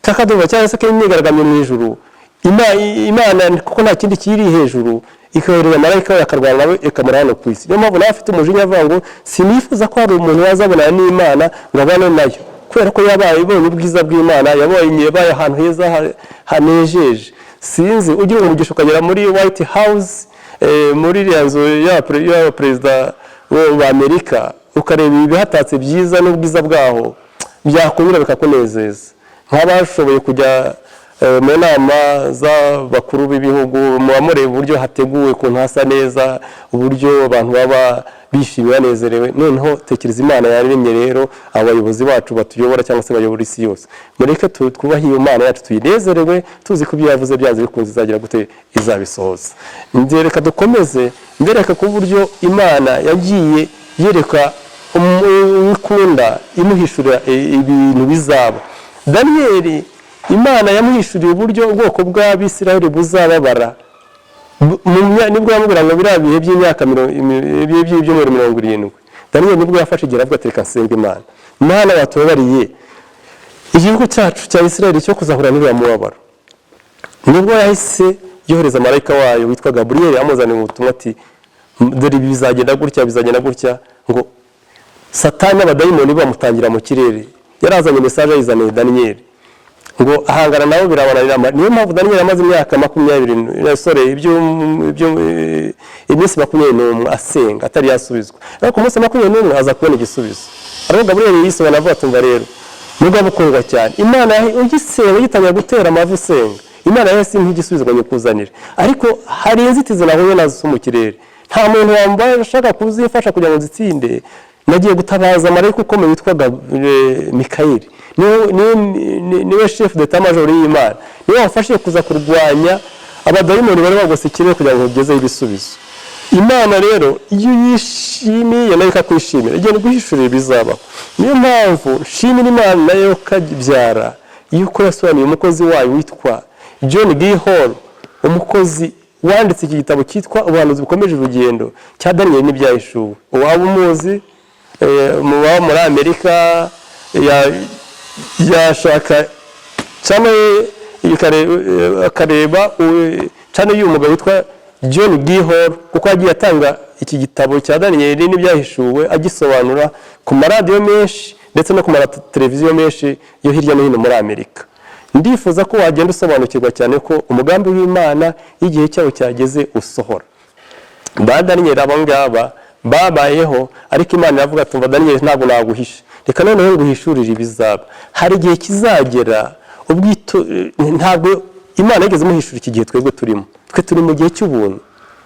k'akaduba cyangwa se k'imyigaragambyo mu ijuru. Imana kuko nta kindi kiri hejuru, ikohereza marayika we akarwana nawe ikamura hano ku isi. Niyo mpamvu nawe afite umujinya avuga ngo sinifuza ko hari umuntu wazabonana n'Imana ngo abane nayo, kubera ko yabaye ibonye ubwiza bw'Imana, yabaye ahantu heza hanejeje. Sinzi ugira umugisha ukagera muri White House, muri iriya nzu ya perezida w'Amerika, ukareba ibihatatse byiza n'ubwiza bwaho, byakunyura bikakunezeza. Nk'abashoboye kujya mu nama z'abakuru b'ibihugu, muba mureba uburyo hateguwe, ukuntu hasa neza, uburyo abantu baba bishimye banezerewe. Noneho tekereza Imana yaremye rero abayobozi bacu batuyobora cyangwa se bayobora isi yose. Mureke twubahe iyo Mana yacu, tuyinezerewe, tuzi ko ibyo yavuze byanze bikunze izagira gute, izabisohoza. Reka dukomeze mbereka ku buryo Imana yagiye yereka umukunda imuhishurira ibintu bizaba. Daniyeli, Imana yamuhishuriye uburyo ubwoko bw'Abisirayeli buzababara. Nibwo yamubwira ngo biriya bihe by'imyaka by'ibyumweru 70. Daniyeli nibwo yafashe igihe avuga ati reka nsenga Imana. Imana yatubabariye igihugu cyacu cya Isirayeli cyo kuzahura n'uriya mubabaro. Nibwo yahise yohereza marayika wayo witwa Gaburiyeli amuzanira ubutumwa ati dore ibi bizagenda gutya, ngo Satani n'abadayimoni bamutangira mu kirere. Yarazanye message ayizaniye Daniyeli ngo ahangana nabo birabananira. Niyo mpamvu Daniyeli amaze imyaka 20 iminsi 21 asenga atari yasubizwa. Ariko ku munsi 21 aza kubona igisubizo. Aravuga Gaburiyeli yisobanura avuga tumva rero mugabo ukundwa cyane, Imana ugisenga yitangira gutera amavu usenga, Imana yose nk'igisubizo ngo nyikuzanire. Ariko hari inzitizi nahuye nazo mu kirere, nta muntu wambaye ashaka kuzifasha kugira ngo zitsinde. Nagiye gutabaza marayika ukomeye witwa Mikayeli, niwe chef d'état major y'Imana, niwe wafashe kuza kurwanya abadayimoni bari bagose kirere kugira ngo ugeze ibisubizo. Imana rero iyo yishimiye nayo ikakwishimira, igenda guhishurira ibizabaho. Niyo mpamvu nshimira Imana nayo kabyara yuko yasobanuye umukozi wayo witwa John G. Hall, umukozi wanditse iki gitabo cyitwa Ubuhanuzi Bukomeje Urugendo cya Daniyeli n'Ibyahishuwe. Uwaba umuzi muba muri Amerika yashaka cyane akareba cyane uyu mugabo witwa John G. Hall, kuko agiye atanga iki gitabo cya Daniyeli n'Ibyahishuwe agisobanura ku maradiyo menshi ndetse no ku mateleviziyo menshi yo hirya no hino muri Amerika. Ndifuza ko wagenda usobanukirwa cyane ko umugambi w'Imana igihe cyawo cyageze usohora. Ba Daniyeli abangaba babayeho, ariko Imana iravuga tumva Daniyeli ntabwo naguhisha, reka noneho nguhishurire ibizaba. Hari igihe kizagera ubwito, ntabwo Imana yigeze muhishura iki gihe twebwe turimo. Twe turi mu gihe cy'ubuntu,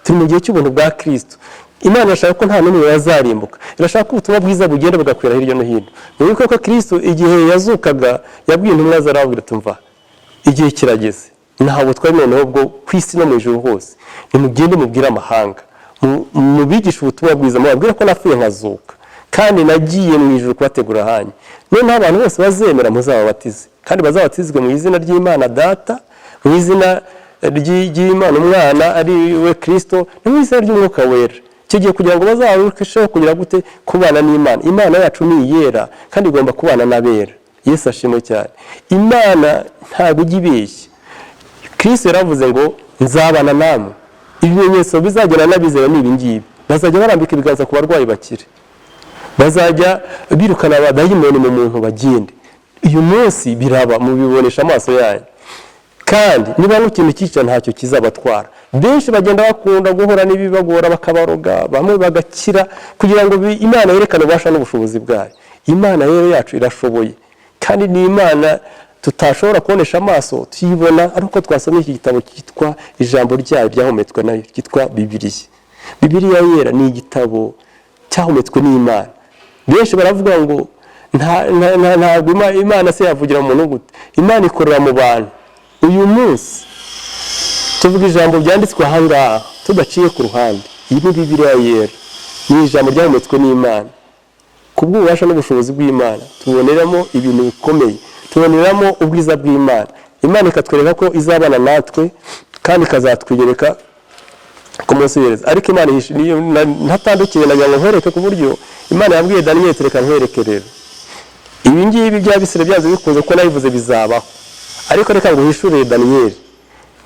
turi mu gihe cy'ubuntu bwa Kristo. Imana irashaka ko nta n'umwe yazarimbuka, irashaka ko ubutumwa bwiza bugenda bugakwira hirya no hino. Mwibuke ko Kristo igihe yazukaga yabwiye intumwa zarabwira tumva igihe kirageze, ntabwo twari noneho bwo ku isi no mu ijuru hose, nimugende mubwire amahanga, mubigisha ubutumwa bwiza, mubabwire ko napfuye nkazuka kandi nagiye mu ijuru kubategura hanyu. Noneho abantu bose bazemera muzababatize, kandi bazabatizwe mu izina ry'Imana Data, mu izina ry'Imana Umwana ari we Kristo, no mu izina ry'Umwuka Wera. Icyo gihe kugira ngo bazarusheho kugira gute kubana n'Imana. Imana yacu ni iyera kandi igomba kubana n'abera. Yesu ashimwe cyane. Imana ntabwo ijya ibeshya. Kristo yaravuze ngo nzabana namwe, ibimenyetso bizagera n'abizera ni ibi ngibi, bazajya barambika ibiganza ku barwayi bakire, bazajya birukana abadayimoni mu muntu bagende. Uyu munsi biraba mubibonesha amaso yanyu, kandi niba n'ikintu cyica ntacyo kizabatwara. Benshi bagenda bakunda guhora n'ibibagora bakabaroga, bamwe bagakira, kugira ngo Imana yerekane ubasha n'ubushobozi bwayo. Imana rero yacu irashoboye, kandi ni Imana tutashobora kubonesha amaso tuyibona, ariko twasomye iki gitabo cyitwa ijambo ryayo ryahumetswe nayo cyitwa Bibiliya. Bibiliya yera ni igitabo cyahumetswe n'Imana. Benshi baravuga ngo ntabwo Imana se yavugira umuntu gute? Imana ikorera mu bantu. Uyu munsi tuvuga ijambo byanditswe ahangaha tudaciye ku ruhande. Iyi ni Bibiliya yera, ni ijambo ryahumetswe n'Imana. kubw'ububasha n'ubushobozi bw'Imana tuboneramo ibintu bikomeye, tuboneramo ubwiza bw'Imana. Imana ikatwereka ko izabana natwe kandi ikazatwigereka ku munsi w'Iherezo. Ariko Imana ntatandukiye nagira ngo nkwereke ku buryo Imana yabwiye Daniyeli reka nkwereke rero ibi ngibi by'abisire byazo bikunze ko nabivuze bizabaho, ariko reka ngo uhishurire Daniyeli,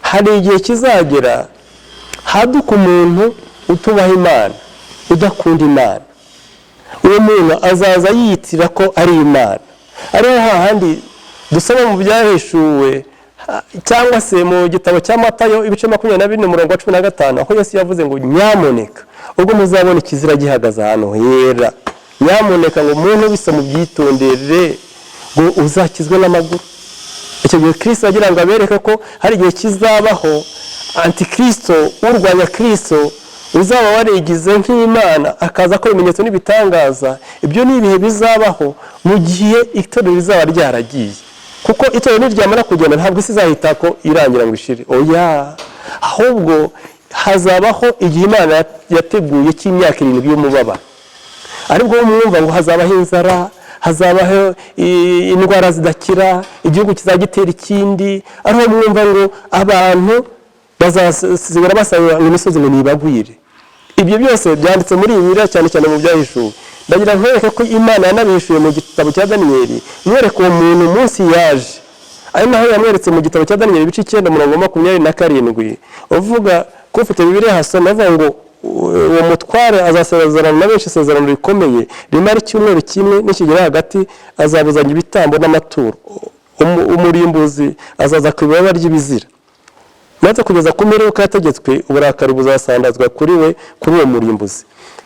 hari igihe kizagera haduka umuntu utubaha Imana, udakunda Imana. Uwo muntu azaza yitira ko ari Imana. Ariho hahandi dusoma mu Byahishuwe cyangwa se mu gitabo cya Matayo ibice 24:15 aho Yesu yavuze ngo nyamuneka ubwo muzabona ikizira gihagaze hano hera, nyamuneka ngo umuntu bisa mu byitondere ngo uzakizwe n'amaguru. Icyo gihe Kristo agira ngo abereke ko hari igihe kizabaho antikristo urwanya Kristo uzaba warigize nk'Imana akaza ko ibimenyetso n'ibitangaza. Ibyo ni ibihe bizabaho mu gihe itorero rizaba ryaragiye, kuko itorero niryamara kugenda ntabwo isi izahita ko irangira ngo ishire. Oya, ahubwo hazabaho igihe Imana yateguye cy'imyaka 7 y'umubabaro. Aribwo mwumva ngo hazabaho inzara, hazabaho indwara zidakira, igihugu kizagitera ikindi. Ariho mwumva ngo abantu bazasigara basaba imisozi ngo nibagwire. Ibyo byose byanditse muri Bibiliya cyane cyane mu Byahishuwe. Ndagira nkwereke ko Imana yanabihishuye mu gitabo cya Daniyeli, mwereke uwo muntu munsi yaje. Ari naho yamweretse mu gitabo cya Daniyeli ibice 9:27 uvuga ko ufite Bibiliya hasoma avuga ngo uwo mutware azasezerana na benshi isezerano rikomeye rimara icyumweru kimwe n'ikigera hagati, azabuzanya ibitambo n'amaturo. Umurimbuzi azaza ku ibaba ry'ibizira, maze kugeza ku mperuka yategetswe uburakari buzasandazwa kuri we, kuri uwo murimbuzi.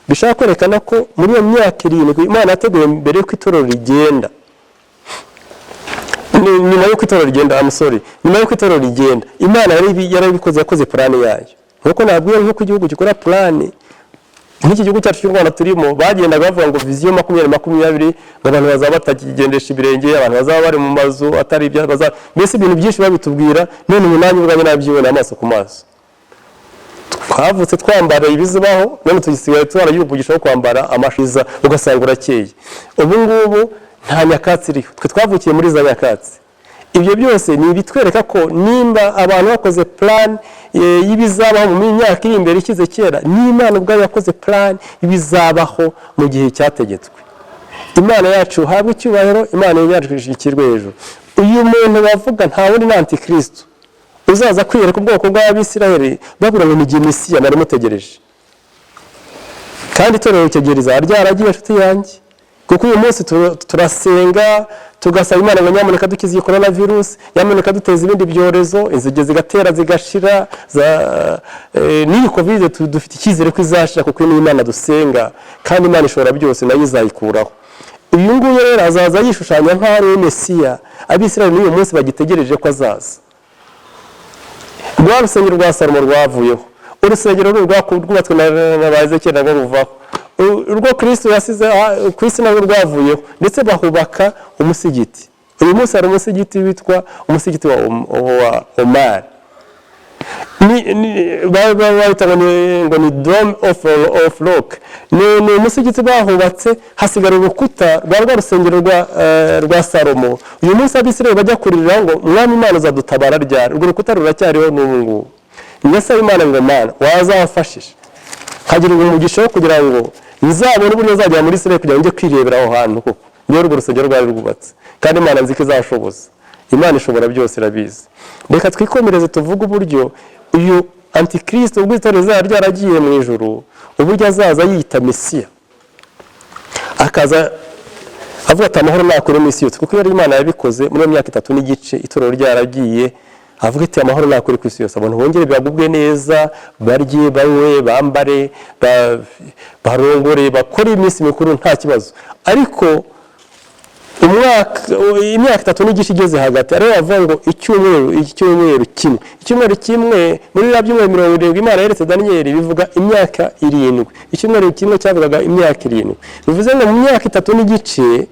Bishaka kwerekana ko muri iyo myaka 7 Imana yateguye mbere y'uko itorero rigenda, nyuma y'uko itorero rigenda, nyuma y'uko itorero rigenda Imana yarabikoze, yakoze plan yayo. Nkuko nabwiye nk'uko igihugu gikora plan, nk'iki gihugu cyacu cy'u Rwanda turimo bagendaga bavuga ngo vision 2020 ngo abantu bazaba batakigendesha ibirenge, abantu bazaba bari mu mazu atari ibya mbese ibintu byinshi babitubwira. None umunani ubwanye nabyibona amaso ku maso. Twavutse twambara ibizibaho, none tugisigaye twarayivugisha ko kwambara amashiza ugasanga urakeye. Ubu ngubu nta nyakatsi iriho, twe twavukiye muri za nyakatsi. Ibyo byose ni bitwereka ko nimba abantu bakoze plan y'ibizabaho mu myaka iri imbere ikize kera, n'Imana ubwayo yakoze plan y'ibizabaho mu gihe cyategetswe. Imana yacu habwe icyubahiro, Imana yacu ishikirwe hejuru. Uyu muntu bavuga nta wundi na antikristo uzaza kwiyereka ubwoko bw'Abisiraheli babura ngo ni Mesiya bari mutegereje. Kandi itorero cyegereza ryaragiye inshuti yanjye, kuko uyu munsi turasenga tugasaba Imana ngo nyamuneka dukize iyi coronavirus, nyamuneka duteza ibindi byorezo, inzige zigatera zigashira, n'iyi covid dufite icyizere ko izashira kuko ni Imana dusenga, kandi Imana ishobora byose nayo izayikuraho. Uyu nguyu rero azaza yishushanya nk'ari Mesiya, Abisirayeli n'uyu munsi bagitegereje ko azaza. Rwa rusengero rwa Salomo rwavuyeho, urusengero rwubatswe na Ezekiel ngo ruvaho, urwo Kristo yasize ku isi narwo rwavuyeho, ndetse bahubaka umusigiti. Uyu munsi hari umusigiti witwa umusigiti wa Omar. Ngo ni Dome of Rock. Ni umusigiti bahubatse hasigara urukuta rwa rusengero rwa Salomo. Uyu munsi Abisirayeli bajya kurira ngo Mwami Imana uzadutabara ryari. Urwo rukuta ruracyariho n'ubu ngubu. Nyasa Imana ngo Mana wazafashije hagira umugisha kugira ngo nzabone uburyo azajya muri Isirayeli kugira ngo njye kwirebera aho hantu koko. Niyo urwo rusengero rwari rwubatse, kandi Imana nzi ko izashoboza. Imana ishobora byose irabizi. Reka twikomereze tuvuge uburyo uyu antikristo ubwo itorero ryaragiye mu ijuru, uburyo azaza yita Mesiya, akaza avuga ati amahoro nakure mu isi yose, kuko yari Imana yabikoze muri myaka 3 n'igice itorero ryaragiye. Avuga ati amahoro nakure ku isi yose, abantu bongere bagubwe neza, barye banywe bambare barongore bakora iminsi mikuru nta kibazo. Ariko imyaka 3 n'igice igeze hagati, ariyo bavuga ngo icyumweru kimwe muri byumweru 70 Imana yeretse Daniyeli bivuga imyaka 7. Icyumweru kimwe cyavugaga imyaka 7. Bivuze ngo mu myaka 3 n'igice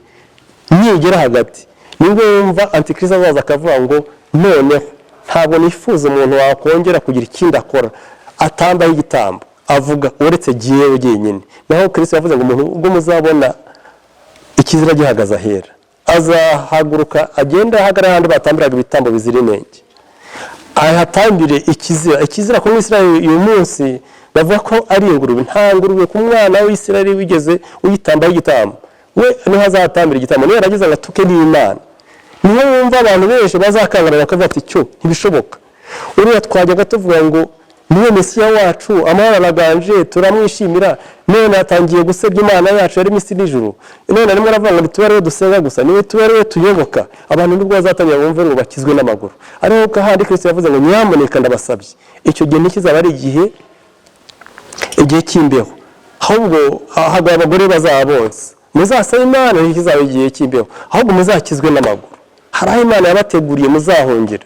nigera hagati nibwo yumva antikristo azaza akavuga ngo noneho ntabwo nifuza umuntu wakongera kugira ikindi akora atambaye igitambo, avuga uretse giyewe genyine. Naho Kristo yavuze ngo umuntu ubwo muzabona ikizira gihagaze ahera, azahaguruka agenda ahagarara ahandi batambiraga ibitambo bizira inenge, ahatambire ikizira ku Isirayeli uyu munsi bavuga ko ari ingurube. Nta ngurube ku mwana w'Isirayeli wigeze uyitambaho igitambo, we niho azatambira igitambo, niyo yaragize ngo atuke n'Imana. Niyo wumva abantu benshi bazakangarana bakavuga ati cyo ntibishoboka, uriya twajyaga tuvuga ngo niwe Mesiya wacu, amahoro araganje, turamwishimira, none atangiye gusebya Imana yacu yari isi n'ijuru, none arimo aravuga ngo nitube ariwe dusenga gusa, niwe tube ariwe tuyoboka. Abantu nibwo bazatangira bumve ngo bakizwe n'amaguru. Ariko kandi Kristo yavuze ngo nyamuneka ndabasabye, icyo gihe ntikizaba ari igihe cy'imbeho, ahubwo hagwa abagore bazaba bonsa, muzasaba Imana ntikizaba igihe cy'imbeho, ahubwo muzakizwe n'amaguru. Hari aho Imana yabateguriye muzahongera.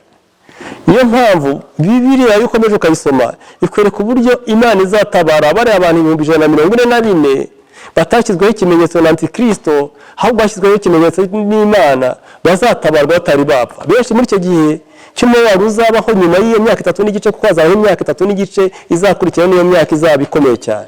Niyo mpamvu Bibiliya iyo ukomeje ukayisoma ikwereka uburyo Imana izatabara bari abantu 144 batashyizweho ikimenyetso na Antikristo, ahubwo bashyizweho ikimenyetso n'Imana, bazatabarwa batari bapfa. Benshi muri icyo gihe cy'umubabaro uzabaho nyuma y'iyo myaka 3 n'igice, kuko hazabaho imyaka 3 n'igice izakurikira, n'iyo myaka izaba ikomeye cyane.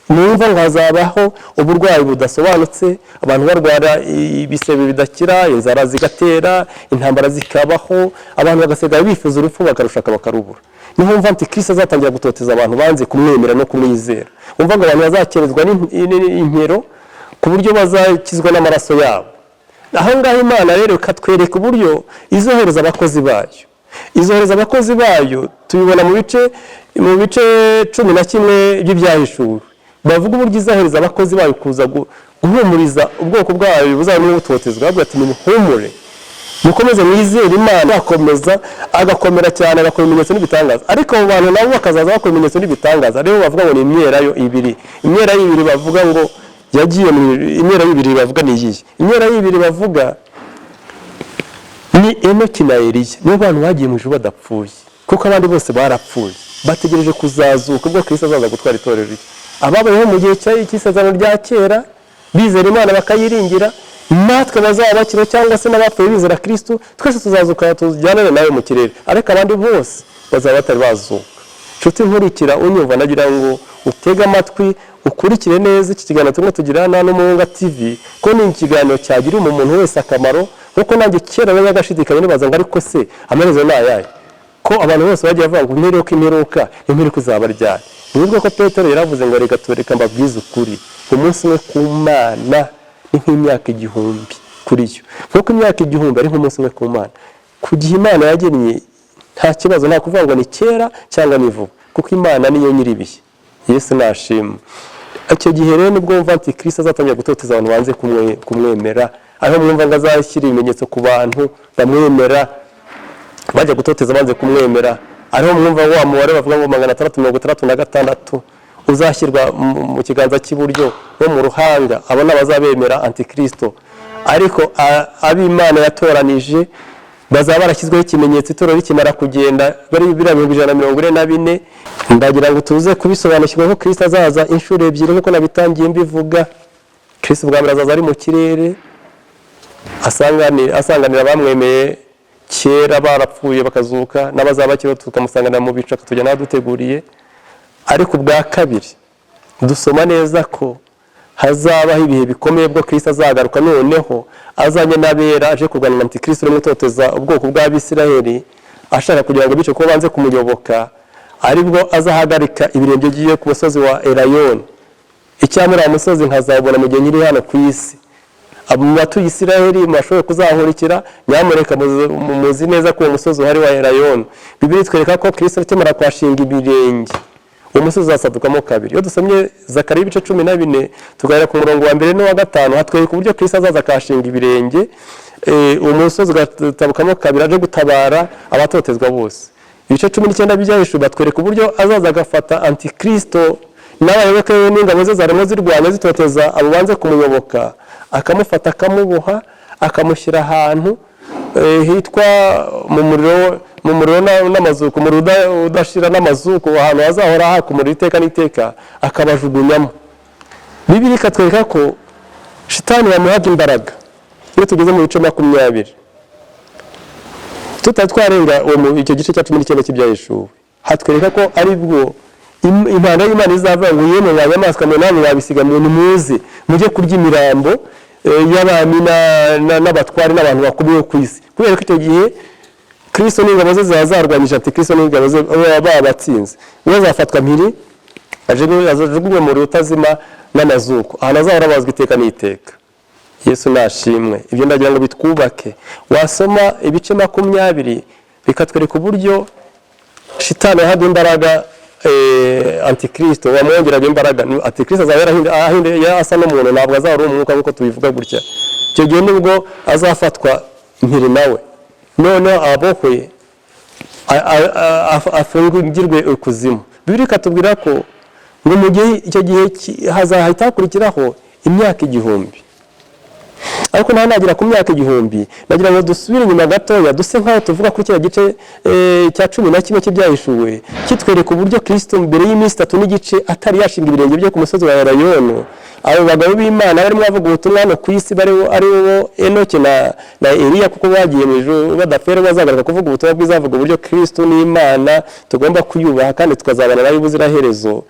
Numva ngo hazabaho uburwayi budasobanutse, abantu barwara ibisebe bidakira, inzara zigatera, intambara zikabaho, abantu bagasigara bifuza urupfu bakarushaka bakarubura. Niho umva Antikristo azatangira gutoteza abantu banze kumwemera no kumwizera. Umva ngo abantu bazakerezwa n'inkero ku buryo bazakizwa n'amaraso yabo. Aho ngaho Imana rero ikatwereka uburyo izohereza abakozi bayo. Izohereza abakozi bayo tubibona mu bice 11 by'Ibyahishuwe. Bavuga uburyo izohereza abakozi bayo kuza guhumuriza ubwoko bwayo buzarimo butotezwa, bavuga ati nimuhumure, mukomeze mwizere Imana. Akomeza agakomera cyane, agakora ibimenyetso n'ibitangaza. Ariko abo bantu nabo bakazaza bakora ibimenyetso n'ibitangaza, rero bavuga ngo ni imyerayo ibiri. Imyera y'ibiri bavuga ngo yagiye imyera y'ibiri bavuga ni iyi. Imyera y'ibiri bavuga ni Enoki na Eliya, nibo bantu bagiye mu ijuru badapfuye, kuko abandi bose barapfuye bategereje kuzazuka ubwo Kristo azaza gutwara itorero rye. Ababayeho mu gihe cy'isezerano rya kera bizera Imana bakayiringira, natwe bazaba bakiriho cyangwa se n'abapfuye bizera Kristo, twese tuzazuka tujyanane nawe mu kirere. Ariko abandi bose bazaba batari bazuka. Nshuti nkurikira unyumva, nagira ngo utege amatwi ukurikire neza iki kiganiro turimo tugirana n'Umuhunga TV, ko ni ikiganiro cyagira umuntu wese akamaro. Kuko nanjye kera bajya gashidikanya nibaza ngo ariko se amaherezo ni ayahe, ko abantu bose bagiye bavuga ngo imperuka izaba ryari. Nubwo ko Petero yaravuze ngo reka mbabwize ukuri, umunsi umwe ku Mana ni nk'imyaka 1000 kuri yo, kuko imyaka 1000 ari nk'umunsi umwe ku Mana. Ku gihe Imana yagennye nta kibazo, nta kuvuga ngo ni kera cyangwa ni vuba, kuko Imana niyo nyiribihe. Yesu nashimwe. Icyo gihe rero nibwo umva Antikristo azatangira gutoteza abantu banze kumwemera, aho mwumva ngo azashyira ibimenyetso ku bantu bamwemera bajya gutoteza banze kumwemera. Ariho mwumva wa mubare bavuga ngo 666 uzashyirwa mu kiganza cy'iburyo no mu ruhanga, abo n'abazabemera Antikristo. Ariko ab'Imana yatoranije bazaba barashyizweho ikimenyetso itorero rikimara kugenda, bari 144. Ndagira ngo tuze kubisobanukirwa ko Kristo azaza inshuro ebyiri nk'uko nabitangiye mbivuga. Kristo bwa mbere azaza ari mu kirere asanganira abamwemeye kera barapfuye bakazuka, n'abazaba bakiriho tukamusanganira mu bice tujya naduteguriye. Ariko bwa kabiri dusoma neza ko hazabaho ibihe bikomeye bwo Kristo azagaruka, noneho azanye n'abera aje kurwana na Antikristo no gutoteza ubwoko bw'Abisirayeli, ashaka kugira ngo bice ko banze kumuyoboka. Aribwo azahagarika ibirenge byiye ku musozi wa Elayon. Icyamura musozi nkazabona mu gihe nyiri hano ku isi. Abo batuye Isirayeli mashobora kuzahurikira, nyamureka muzi neza ko umusozi uhari wa Elayon. Bibiliya twereka ko Kristo akimara kwashinga ibirenge umusozi asadukamo kabiri. Iyo dusomye Zakariya ibice 14 tugahera ku murongo wa 1 no wa 5, hatwereka uburyo Kristo azaza akashinga ibirenge, umusozi ugatabukamo kabiri aje gutabara abatotezwa bose. Ibice 19 by'Ibyahishuwe batwereka uburyo azaza agafata Antikristo n'abayoboke n'ingabo ze zarimo zirwanya zitoteza abo banze kumuyoboka, akamufata akamuboha, akamushyira ahantu hitwa mu muriro n'amazuku, mu udashira n'amazuku, ahantu hazahora haka umuriro iteka n'iteka, akabajugunyamo. Bibiliya ikatwereka ko Shitani yamuhaga imbaraga. Iyo tugeze mu bice 20 tutatwarenga icyo gice cya 19 cy'Ibyahishuwe, hatwereka ko ari bwo impano y'Imana izava ngo yemwe banyamaswa mwe namwe babisiga mu muze mujye kurya imirambo y'abami n'abatwari n'abantu bakomeye ku isi, kubera ko icyo gihe Kristo n'ingabo ze zazarwanyije Antikristo n'ingabo ze babatsinze. Uwo azafatwa mpiri ajugunywe mu rutazima n'amazuko, ahantu azahora abazwa iteka n'iteka. Yesu nashimwe. Ibyo ndagira ngo bitwubake. Wasoma ibice 20 bikatwereka uburyo shitani yahaga imbaraga Antikristo, wamwongeraga imbaraga. Antikristo azaba asa n'umuntu, ntabwo azaba ari umwuka nk'uko tubivuga gutya. Icyo gihe nibwo azafatwa mpiri nawe, none abohwe afungirwe ikuzimu. Bibiri katubwira ko ngo mu gihe icyo gihe hazahita hakurikiraho imyaka 1000. Ariko nagira ku myaka 1000 nagira ngo dusubire inyuma gatoya duse nkaho tuvuga kuri cya gice cya 11 cy'Ibyahishuwe kitwereka uburyo Kristo mbere y'iminsi 3 n'igice atari yashinga ibirenge byo ku musozi wa Elayono. Abo bagabo b'Imana barimo bavuga ubutumwa no ku isi ari bo Enoke na Eliya, kuko bagiye mu ijuru badafere bazagaruka kuvuga ubutumwa bwiza, bavuga uburyo Kristo n'Imana tugomba kuyubaha kandi tukazabana nayo Iherezo.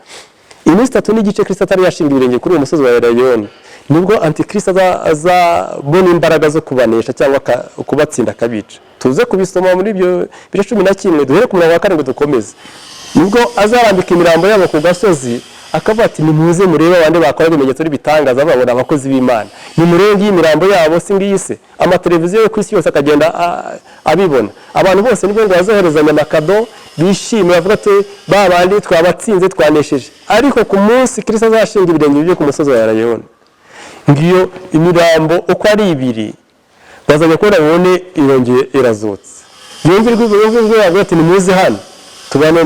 Iminsi 3 n'igice Kristo atari yashinga ibirenge kuri uwo musozi wa Elayono, nubwo Antikristo azabona imbaraga zo kubanesha cyangwa kubatsinda kabica. Tuze kubisoma muri ibyo bice 11 duhere ku murongo wa 7 dukomeze. Nubwo azarambika imirambo yabo ku gasozi akavuga ati nimuze murebe abandi bakora ibimenyetso n'ibitangaza babona abakozi b'Imana. Nimurenge imirambo yabo singiyise. Amateleviziyo yo ku isi yose akagenda abibona. Abantu bose nibwo ngo bazoherezanya amakado bishimye bavuga ati babandi twabatsinze twanesheje. Ariko ku munsi Kristo azashinga ibirenge byo ku musozi wa Elayono, ngiyo imirambo uko ari 2 bazajya kubona bone irongeye irazutse. Yongirwe yavuga ati nimuze hano tubane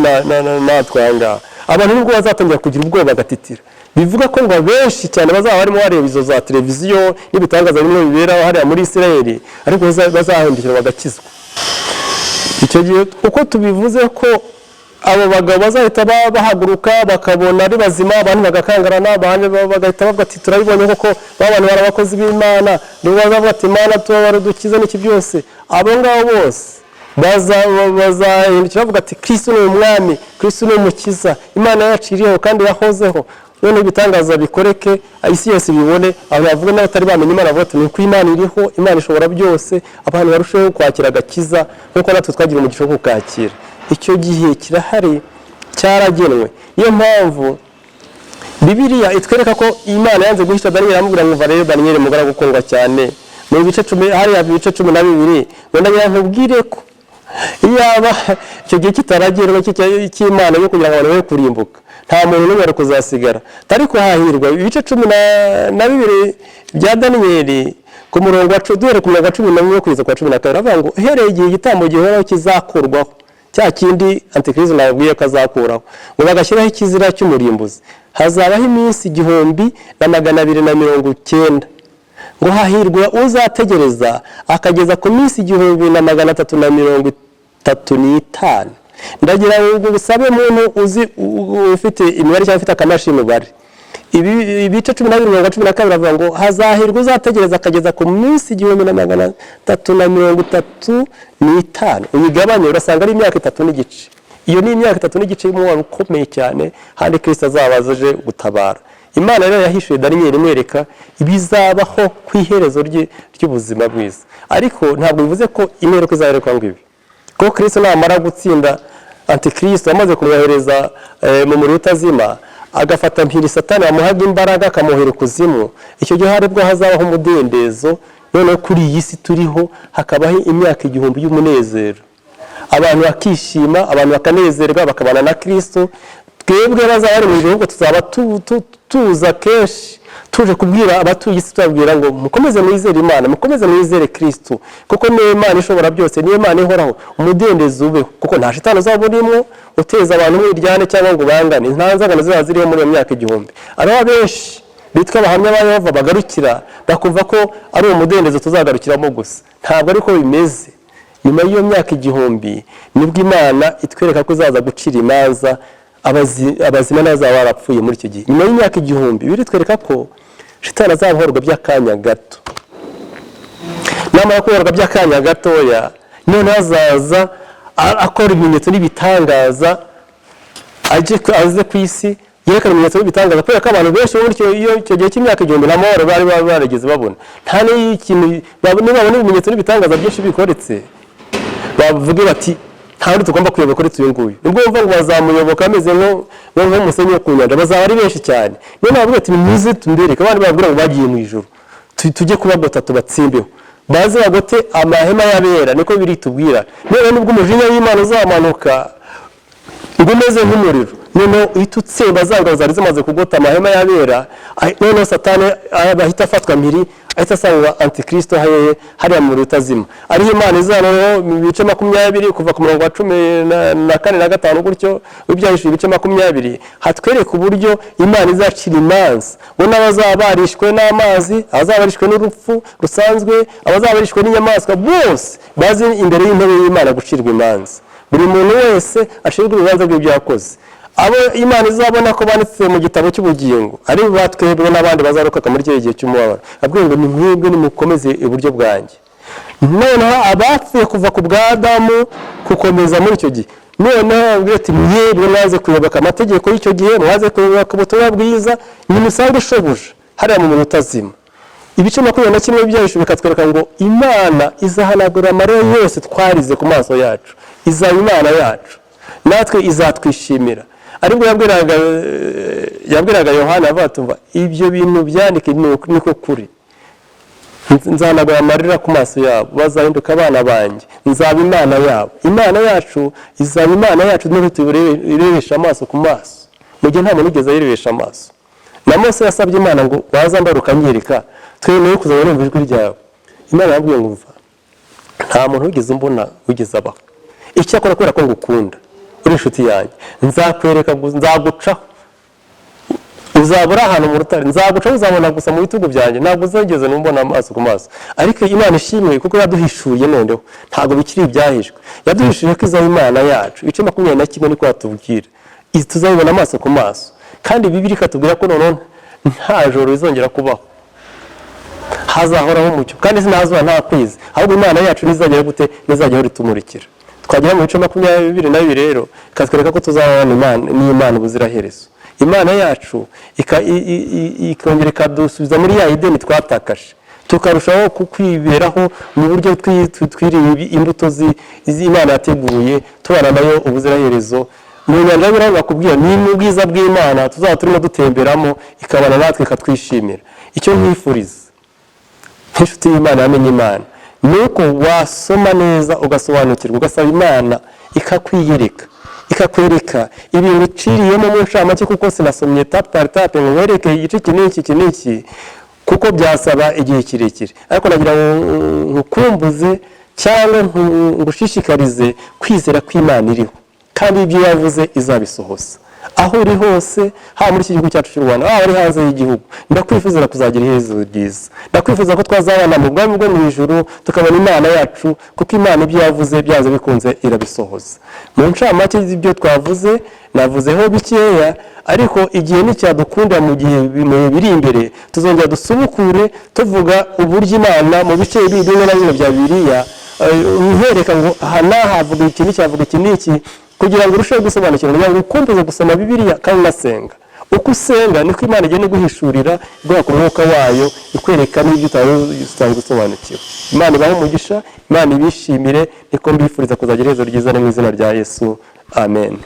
na twanga. Abantu nubwo bazatangira kugira ubwoba bagatitira. Bivuga ko ngo benshi cyane bazaba barimo bareba izo za televiziyo n'ibitangaza bimwe bibera hariya muri Israel, ariko bazahindukira bagakizwa. Icyo gihe uko tubivuze ko abo bagabo bazahita bahaguruka bakabona ari bazima, abantu bagakangarana, abantu bagahita bavuga ati turabibonye koko babantu barabakozi b'Imana, nibo bazavuga ati Imana tubarudukiza n'iki byose. Abo ngabo bose bazahindukira bavuga ati Kristo ni umwami, Kristo ni umukiza, Imana yaciriyeho kandi yahozeho. None ibitangaza bikoreke isi yose bibone, abantu bavuga n'abatari bamenye Imana bavuga ati ni uko Imana iriho, Imana ishobora byose, abantu barusheho kwakira agakiza nk'uko natwe twagira umugisha wo kukakira. Icyo gihe kirahari cyaragenwe. Niyo mpamvu Bibiliya itwereka ko Imana yanze guhisha Daniel, amubwira ngo rero Daniel mugara gukundwa cyane. Mu bice 10 hari ibice 12 wenda nkubwire ko iyaba icyo gihe kitaragerwa cy'Imana yo kugira ngo abantu be kurimbuka, nta muntu n'umwe ari kuzasigara. Ariko hahirwa ibice 12 bya Daniel ku murongo wa 11 kugeza ku 12 avuga ngo hereye igihe igitambo gihoraho kizakurwaho, cya kindi Antikristo nabwiye ko azakuraho, ngo bagashyiraho ikizira cy'umurimbuzi, hazabaho iminsi 1290. Ngo hahirwa uzategereza akageza ku minsi 1335. Ndagira ngo usabe umuntu uzi ufite imibare cyangwa ufite akamashini bari ibice 12 avuga ngo hazahirwa uzategereza akageza ku minsi 1335. Uyigabanye urasanga ari imyaka 3 n'igice. Iyo ni imyaka 3 n'igice y'umubano ukomeye cyane, handi Kristo azabazaje gutabara. Imana rero yahishuye Daniel imwereka ibizabaho ku iherezo ry'ubuzima bwiza. Ariko ntabwo bivuze ko imperuka izaheruka ngo ibi, ko Kristo namara gutsinda Antikristo amaze kumwohereza mu muriro utazima, agafata mpiri Satani amuhaga imbaraga akamuhera kuzimu. Icyo gihe haribwo hazabaho umudendezo, none kuri iyi si turiho hakabaho imyaka 1000 y'umunezero. Abantu bakishima, abantu bakanezerwa, bakabana na Kristo. Twebwe bazaba mu gihugu tuzaba tuza kenshi tuje kubwira abatuye isi, tubabwira ngo mukomeze mwizere Imana, mukomeze mwizere Kristo, kuko niyo Imana ishobora byose, niyo Imana ihoraho. Umudendezo ube kuko nta shitani uzabonimo uteza abantu mwiryane cyangwa ngo bangane. Nta nzangano ziriho muri iyo myaka 1000. Ariho benshi bitwa abahamya ba Yehova bagarukira bakumva ko ari umudendezo tuzagarukiramo gusa. Ntabwo ariko bimeze. Nyuma y'iyo myaka 1000 nibwo Imana itwereka ko izaza gucira imanza abazima n'abazaba barapfuye muri icyo gihe. Nyuma y'imyaka 1000 biri twereka ko shitani azahorwa by'akanya gato. Namara kuhorwa by'akanya gatoya, none azaza akora ibimenyetso n'ibitangaza aze ku isi, yerekana ibimenyetso bitangaza kubera ko abantu benshi muri icyo gihe cy'imyaka 1000 n'amahoro bari barageze babona nta n'ikintu babona ibimenyetso n'ibitangaza byinshi bikoretse bavuge bati nta wundi tugomba kuyoboka uretse uyu nguyu nubwo bumva ngo bazamuyoboka ameze nk'umusenyi wo ku nyanja bazaba ari benshi cyane niyo navuga ati nimuze tumbereke abandi babwira ngo bagiye mu ijuru tujye kubagota tubatsimbeho baze bagote amahema y'abera niko biri tubwira none nubwo umujinya w'Imana uzamanuka ngo umeze nk'umuriro none itutsemba zanga zari zimaze kugota amahema y'abera none Satani abahita afatwa mpiri ahita asanga antikristo hariya mu rutazima ariho Imana izana mu bice 20 kuva ku murongo wa 14 na 5 gutyo Ibyahishuwe ibice 20 hatwereka uburyo Imana izacira imanza bo n'abazabarishwe n'amazi abazabarishwe n'urupfu rusanzwe abazabarishwe n'inyamaswa bose bazi imbere y'intebe y'Imana gucirwa imanza buri muntu wese ashirwa urubanza rw'ibyo yakoze abo Imana izabona ko banditse mu gitabo cy'ubugingo ari batwebwe n'abandi bazarokoka muri gihe cy'umubabaro abwiye ngo nimwebwe nimukomeze iburyo bwanjye noneho abapfuye kuva ku bwa Adamu gukomeza muri icyo gihe noneho abwiye ati mwebwe mwaze kuyoboka amategeko y'icyo gihe mwaze kuyoboka ubutumwa bwiza nimusange shobuja hariya mu rutazima ibice 21 Ibyahishuwe bikatwereka ngo Imana izahanagura amarira yose twarize ku maso yacu izaba Imana yacu natwe izatwishimira ariko yabwiraga Yohana avuga ibyo bintu byandike niko kuri nzanagura amarira ku maso yabo bazahinduka abana banjye nzaba Imana yabo Imana yacu izaba Imana yacu n'utubirebesha amaso ku maso mu gihe nta muntu ugeze yirebesha amaso na Mose yasabye Imana ngo bazambaruka nyereka twemeye kuzaba numva ijwi ryawe Imana yabwiye ngo mva nta muntu ugeze mbona ugeze abaho icyakora kubera ko ngukunda uri inshuti yanjye nzakwereka nzagucaho uzabura ahantu mu rutare nzagucaho uzabona gusa mu bitugu byanjye ntabwo uzageze numbona amaso ku maso ariko Imana ishimwe kuko yaduhishuye noneho ntabwo bikiri ibyahishwe yaduhishuye ko izaba Imana yacu ibice 21 niko yatubwira tuzabibona amaso ku maso kandi Bibiliya ikatubwira ko noneho nta joro rizongera kubaho hazahoraho umucyo kandi sinazuba nta kwezi ahubwo Imana yacu nizagera gute nizagera ritumurikira twagera mu bice 22 rero katwereka ko tuzabana Imana n'Imana ubuziraherezo Imana yacu ikongera ikadusubiza muri ya ideni twatakaje tukarushaho kukwiberaho mu buryo twiriye imbuto z'Imana yateguye tubana nayo ubuziraherezo mu nyanja y'Ibiranga kubwira ni mu bwiza bw'Imana tuzaba turimo dutemberamo ikabana natwe katwishimira icyo nkifuriza nk'inshuti y'Imana yamenye Imana nuko wasoma neza ugasobanukirwa ugasaba Imana ikakwiyereka ikakwereka ibintu uciriyemo mu ncamake kuko sinasomye tape ngo nkwereke igice kiniki kuko byasaba igihe kirekire ariko nagira ngukumbuze cyangwa ngushishikarize kwizera ko Imana iriho kandi ibyo yavuze izabisohoza aho uri hose ha muri iki gihugu cyacu cy'u Rwanda ari hanze y'igihugu ndakwifuzira kuzagira iherezo ryiza ndakwifuza ko twazabana mu bwami bwo mu ijuru tukabona Imana yacu kuko Imana ibyo yavuze byaze bikunze irabisohoza mu ncamake z'ibyo twavuze navuzeho bikeya ariko igihe n'icyadukunda mu gihe biri imbere tuzongera dusubukure tuvuga uburyo Imana mu bice bimwe na bimwe bya Bibiliya nhereka ngo aha nahavuga iki n'icyavuga iki n'iki kugira ngo urusheho gusobanukirwa kugira ngo ukumbuze gusoma Bibiliya kandi unasenga uko usenga niko Imana igenda guhishurira igwa ku mwuka wayo ikwereka n'ibyo usanzwe usobanukiwe Imana ibahe umugisha Imana ibishimire niko mbifuriza kuzagira iherezo ryiza mu izina rya Yesu amen.